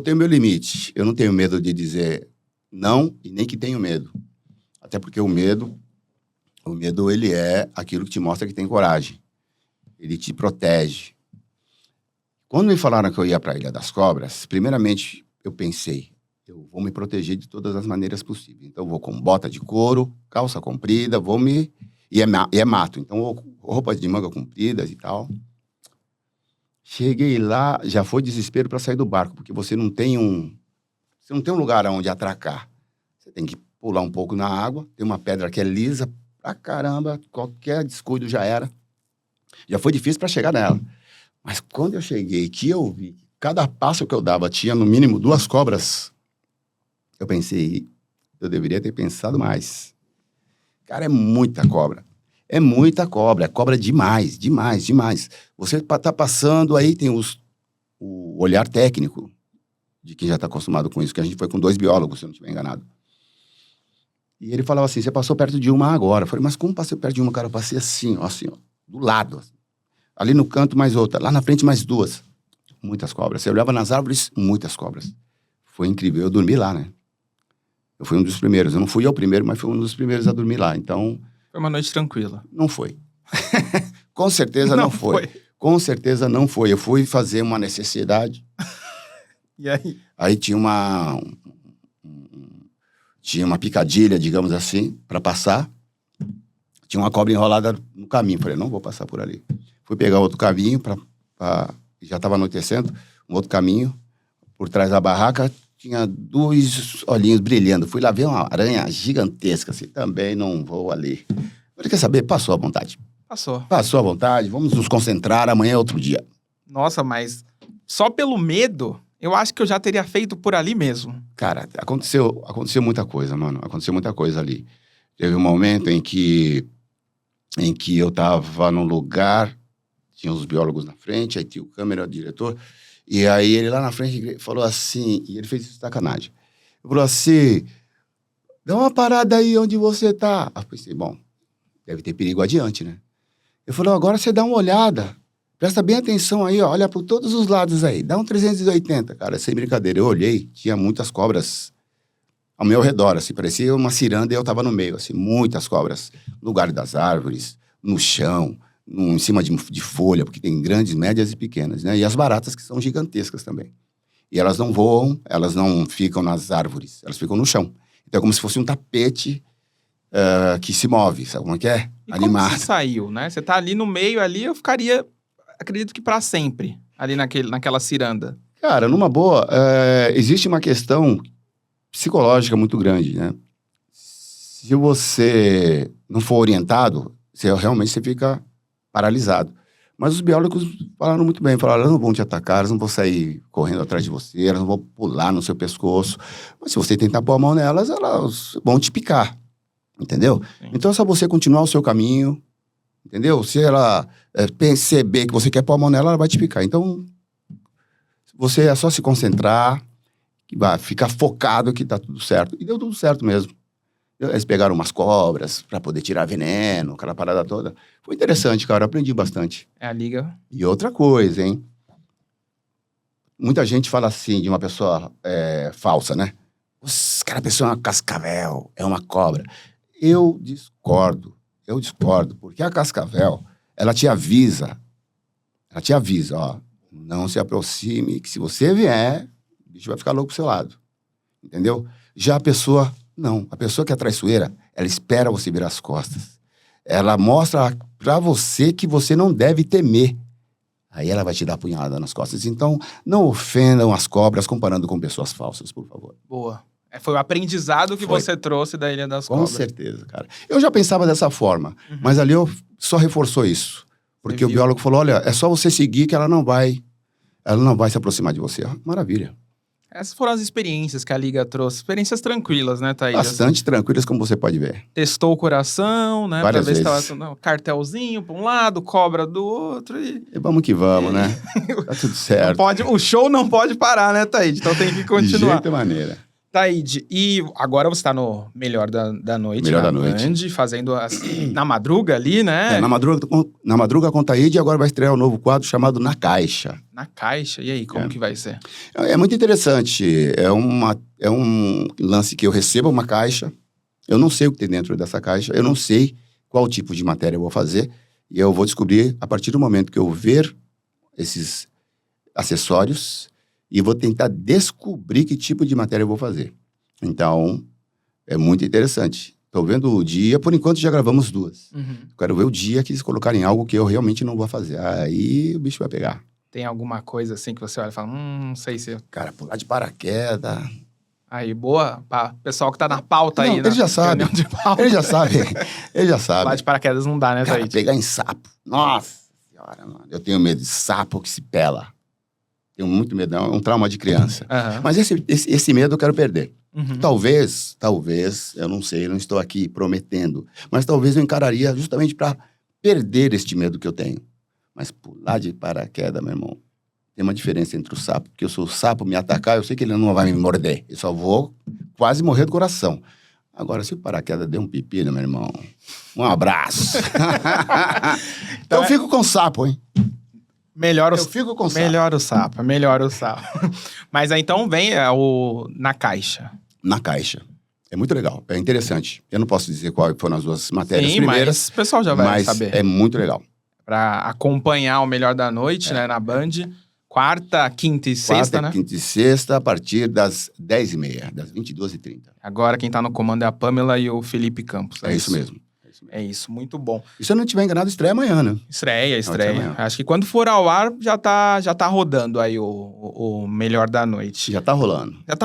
tenho meu limite. Eu não tenho medo de dizer não e nem que tenho medo. Até porque o medo, ele é aquilo que te mostra que tem coragem. Ele te protege. Quando me falaram que eu ia para a Ilha das Cobras, primeiramente eu pensei, eu vou me proteger de todas as maneiras possíveis. Então eu vou com bota de couro, calça comprida, e é mato, então roupas de manga compridas e tal. Cheguei lá, já foi desespero para sair do barco, porque você não tem um lugar onde atracar. Você tem que pular um pouco na água, tem uma pedra que é lisa pra caramba, qualquer descuido já era. Já foi difícil para chegar nela. Mas quando eu cheguei, que eu vi, cada passo que eu dava tinha no mínimo 2 cobras, eu pensei, eu deveria ter pensado mais. Cara, é muita cobra. É muita cobra. É cobra demais. Você tá passando, aí tem o olhar técnico de quem já está acostumado com isso, que a gente foi com 2 biólogos, se eu não estiver enganado. E ele falava assim, você passou perto de uma agora. Eu falei, mas como passei perto de uma, cara? Eu passei assim, ó, do lado. Assim. Ali no canto mais outra, lá na frente mais 2. Muitas cobras. Você olhava nas árvores, muitas cobras. Foi incrível. Eu dormi lá, né? Eu fui um dos primeiros. Eu não fui eu primeiro, mas fui um dos primeiros a dormir lá. Então... Foi uma noite tranquila. Não foi. Com certeza não foi. Com certeza não foi. Eu fui fazer uma necessidade. E aí? Aí tinha uma picadilha, digamos assim, para passar. Tinha uma cobra enrolada no caminho. Falei, não vou passar por ali. Fui pegar outro caminho, já estava anoitecendo, um outro caminho. Por trás da barraca, tinha 2 olhinhos brilhando. Fui lá ver uma aranha gigantesca, assim, também não vou ali. Mas quer saber? Passou à vontade. Passou à vontade, vamos nos concentrar, amanhã é outro dia. Nossa, mas só pelo medo, eu acho que eu já teria feito por ali mesmo. Cara, aconteceu muita coisa, mano. Aconteceu muita coisa ali. Teve um momento em que eu tava num lugar, tinha os biólogos na frente, aí tinha o câmera, o diretor, e aí ele lá na frente falou assim, e ele fez isso de sacanagem. Ele falou assim, dá uma parada aí onde você tá. Aí eu pensei, bom, deve ter perigo adiante, né? Ele falou, agora você dá uma olhada, presta bem atenção aí, ó, olha por todos os lados aí, dá um 380, cara, sem brincadeira. Eu olhei, tinha muitas cobras ao meu redor, assim, parecia uma ciranda e eu tava no meio, assim, muitas cobras, no lugar das árvores, no chão, em cima de folha, porque tem grandes, médias e pequenas, né? E as baratas que são gigantescas também. E elas não voam, elas não ficam nas árvores, elas ficam no chão. Então é como se fosse um tapete que se move, sabe como é que é? E animado. Como você saiu, né? Você tá ali no meio, ali eu ficaria, acredito que para sempre, ali naquela ciranda. Cara, numa boa, existe uma questão psicológica muito grande, né? Se você não for orientado, realmente você fica paralisado. Mas os biólogos falaram muito bem, falaram, elas não vão te atacar, elas não vão sair correndo atrás de você, elas não vão pular no seu pescoço. Mas se você tentar pôr a mão nelas, elas vão te picar, entendeu? Sim. Então é só você continuar o seu caminho, entendeu? Se ela perceber que você quer pôr a mão nela, ela vai te picar. Então, você é só se concentrar, vai ficar focado que tá tudo certo. E deu tudo certo mesmo. Eles pegaram umas cobras para poder tirar veneno, aquela parada toda. Foi interessante, cara, eu aprendi bastante. É a liga. E outra coisa, hein? Muita gente fala assim de uma pessoa falsa, né? Aquela pessoa é uma cascavel, é uma cobra. Eu discordo, porque a cascavel, ela te avisa, ó, não se aproxime, que se você vier, o bicho vai ficar louco pro seu lado, entendeu? Já a pessoa, não, a pessoa que é traiçoeira, ela espera você virar as costas. Ela mostra pra você que você não deve temer. Aí ela vai te dar punhada nas costas. Então, não ofendam as cobras comparando com pessoas falsas, por favor. Boa. Foi o aprendizado que você trouxe da Ilha das Cobras. Com certeza, cara. Eu já pensava dessa forma, mas ali eu só reforçou isso. Porque o biólogo falou, olha, é só você seguir que ela não vai se aproximar de você. Maravilha. Essas foram as experiências que a Liga trouxe. Experiências tranquilas, né, Thaís? Bastante tranquilas, como você pode ver. Testou o coração, né? Várias pra ver vezes. se tava cartelzinho pra um lado, cobra do outro e... E vamos que vamos, né? Tá tudo certo. O show não pode parar, né, Thaís? Então tem que continuar. De jeito e maneira. Taíde, e agora você tá no Melhor da Noite, Melhor na da Noite. Band, fazendo na madruga ali, né? Na madruga com Taíde, e agora vai estrear um novo quadro chamado Na Caixa. Na Caixa, e aí, como que vai ser? É muito interessante, é um lance que eu recebo uma caixa, eu não sei o que tem dentro dessa caixa, eu não sei qual tipo de matéria eu vou fazer, e eu vou descobrir a partir do momento que eu ver esses acessórios, e vou tentar descobrir que tipo de matéria eu vou fazer. Então, é muito interessante. Estou vendo o dia, por enquanto já gravamos 2. Quero ver o dia que eles colocarem algo que eu realmente não vou fazer. Aí o bicho vai pegar. Tem alguma coisa assim que você olha e fala, não sei se... Cara, pular de paraquedas... Aí, boa, pessoal que tá na pauta não, aí, né? Ele já sabe. Ele já sabe. Pular de paraquedas não dá, né, Cara, Taíde? pegar em sapo. Nossa senhora, mano. Eu tenho medo de sapo que se pela. Tenho muito medo, é um trauma de criança. Mas esse medo eu quero perder. Talvez, eu não sei, eu não estou aqui prometendo, mas talvez eu encararia justamente para perder este medo que eu tenho. Mas pular de paraquedas, meu irmão, tem uma diferença entre o sapo, porque se o sapo me atacar, eu sei que ele não vai me morder, eu só vou quase morrer do coração. Agora, se o paraquedas der um pepino, meu irmão, um abraço. Então eu fico com o sapo, hein? Melhor o sapo. Mas aí então vem Na Caixa. Na Caixa. É muito legal, é interessante. Eu não posso dizer qual foram as 2 matérias primeiras. Mas o pessoal já vai saber. É muito legal. Pra acompanhar o Melhor da Noite, né, na Band. Quarta, quinta e sexta, né? Quinta e sexta, a partir das 10h30, das 22h30. Agora quem tá no comando é a Pamela e o Felipe Campos. É isso mesmo. É isso, muito bom. E se eu não estiver enganado, estreia amanhã, né? Estreia. Acho que quando for ao ar, já tá rodando aí o Melhor da Noite. Já tá rolando. Já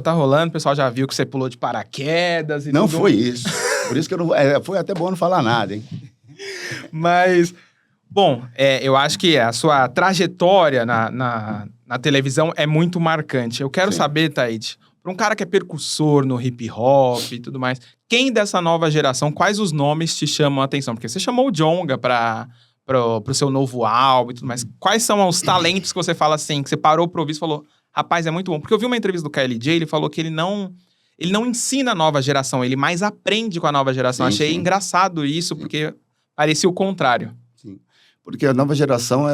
tá rolando. O pessoal já viu que você pulou de paraquedas e não tudo. Não foi isso. Por isso que eu não... foi até bom não falar nada, hein? Mas, bom, eu acho que a sua trajetória na televisão é muito marcante. Eu quero saber, Taíde, para um cara que é percussor no hip hop e tudo mais, quem dessa nova geração, quais os nomes te chamam a atenção? Porque você chamou o Djonga pro seu novo álbum e tudo mais. Quais são os talentos que você fala assim, que você parou pra ouvir e falou, rapaz, é muito bom? Porque eu vi uma entrevista do KLJ, ele falou que ele não ensina a nova geração, ele mais aprende com a nova geração. Achei engraçado isso, porque parecia o contrário. Sim, porque a nova geração,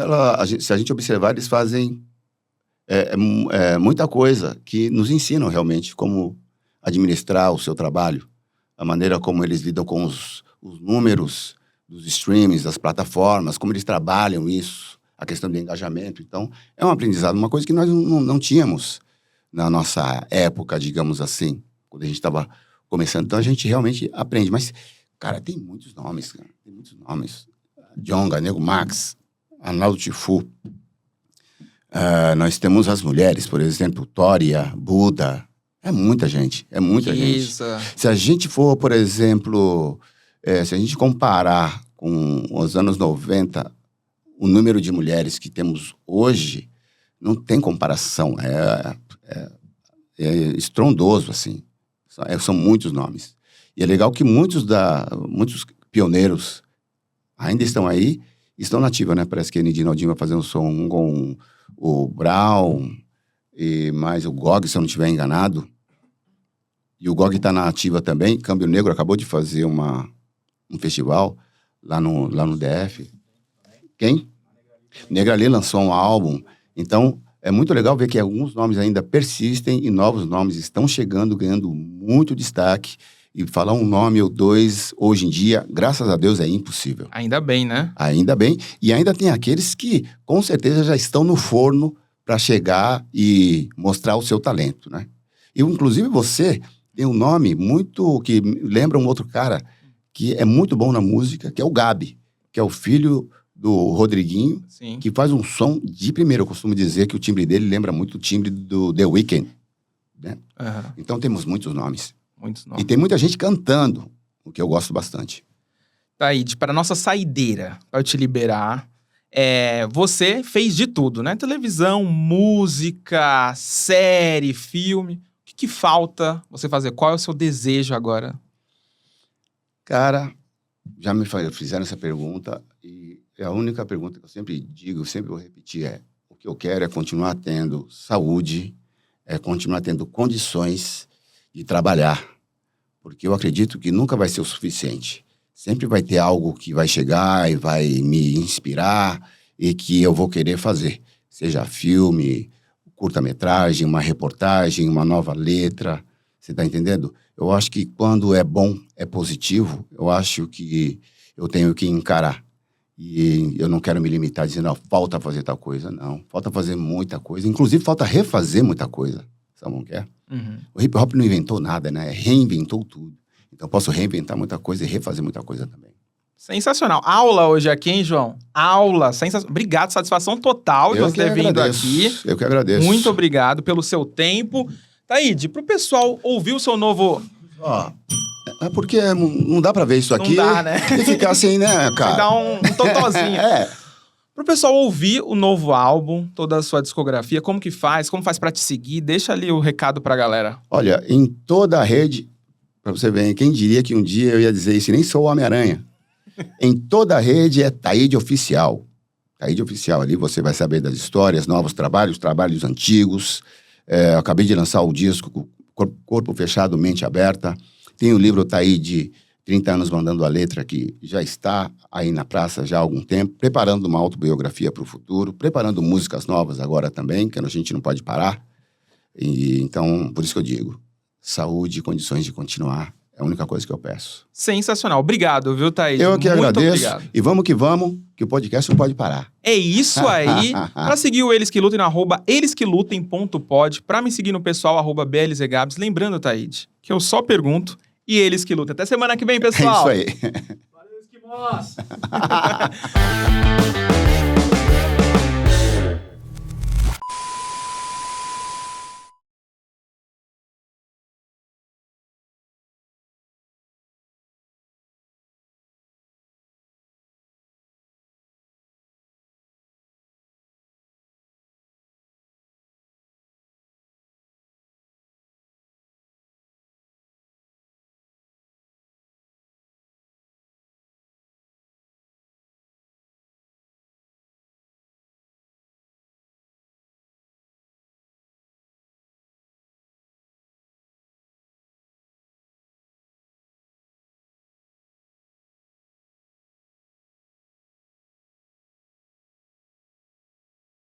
se a gente observar, eles fazem muita coisa que nos ensinam realmente como administrar o seu trabalho, a maneira como eles lidam com os números dos streamings, das plataformas, como eles trabalham isso, a questão do engajamento. Então, é um aprendizado, uma coisa que nós não tínhamos na nossa época, digamos assim, quando a gente estava começando. Então, a gente realmente aprende. Mas, cara, tem muitos nomes, cara. Tem muitos nomes. Djonga, Nego Max, Arnaldo Tifu. Nós temos as mulheres, por exemplo, Tória, Buda. É muita gente, gente. Se a gente for, por exemplo, se a gente comparar com os anos 90, o número de mulheres que temos hoje, não tem comparação. É estrondoso, assim. São muitos nomes. E é legal que muitos pioneiros ainda estão aí, estão na ativa, né? Parece que a Nidinaldinho vai fazer um som com o Brown e mais o Gog, se eu não estiver enganado. E o Gog está na ativa também. Câmbio Negro acabou de fazer um festival lá no DF. Quem? Negrali lançou um álbum. Então, é muito legal ver que alguns nomes ainda persistem e novos nomes estão chegando, ganhando muito destaque. E falar um nome ou dois, hoje em dia, graças a Deus, é impossível. Ainda bem, né? Ainda bem. E ainda tem aqueles que, com certeza, já estão no forno para chegar e mostrar o seu talento, né? E, inclusive, você tem um nome muito que lembra um outro cara que é muito bom na música, que é o Gabi, que é o filho do Rodriguinho, Sim. que faz um som de primeiro. Eu costumo dizer que o timbre dele lembra muito o timbre do The Weeknd, né? Uhum. Então, temos muitos nomes. Muitos nomes. E tem muita gente cantando, o que eu gosto bastante. Taíde, para nossa saideira, para eu te liberar, você fez de tudo, né? Televisão, música, série, filme. O que falta você fazer? Qual é o seu desejo agora? Cara, já me fizeram essa pergunta e a única pergunta que eu sempre digo, sempre vou repetir o que eu quero é continuar tendo saúde, é continuar tendo condições de trabalhar. Porque eu acredito que nunca vai ser o suficiente. Sempre vai ter algo que vai chegar e vai me inspirar e que eu vou querer fazer. Seja filme, curta-metragem, uma reportagem, uma nova letra. Você está entendendo? Eu acho que quando é bom, é positivo, eu acho que eu tenho que encarar. E eu não quero me limitar dizendo, não, falta fazer tal coisa. Não, falta fazer muita coisa. Inclusive, falta refazer muita coisa. Sabe como que é? Uhum. O hip hop não inventou nada, né? Reinventou tudo. Então, eu posso reinventar muita coisa e refazer muita coisa também. Sensacional. Aula hoje aqui, hein, João? Aula. Obrigado, satisfação total de você ter vindo aqui. Eu que agradeço. Muito obrigado pelo seu tempo. Taíde, pro pessoal ouvir o seu novo... É porque não dá pra ver isso aqui. Não dá, né? E ficar assim, né, cara? Você dá um totozinho. Pro pessoal ouvir o novo álbum, toda a sua discografia, como que faz? Como faz pra te seguir? Deixa ali o recado pra galera. Olha, em toda a rede, pra você ver, quem diria que um dia eu ia dizer isso, e nem sou o Homem-Aranha. Em toda a rede é Taíde Oficial. Taíde Oficial, ali você vai saber das histórias, novos trabalhos antigos. Eu acabei de lançar o disco Corpo Fechado, Mente Aberta. Tem o livro Taíde 30 anos mandando a letra, que já está aí na praça já há algum tempo, preparando uma autobiografia para o futuro, preparando músicas novas agora também, que a gente não pode parar. E, então, por isso que eu digo, saúde e condições de continuar é a única coisa que eu peço. Sensacional. Obrigado, viu, Taíde? Eu que Muito agradeço. Obrigado. E vamos, que o podcast não pode parar. É isso aí. Pra seguir o Eles Que Lutem, no @elesquelutem.pod. Pra me seguir no pessoal, @blzgabs. Lembrando, Taíde, que eu só pergunto e eles que lutam. Até semana que vem, pessoal. É isso aí. Valeu, esquimós!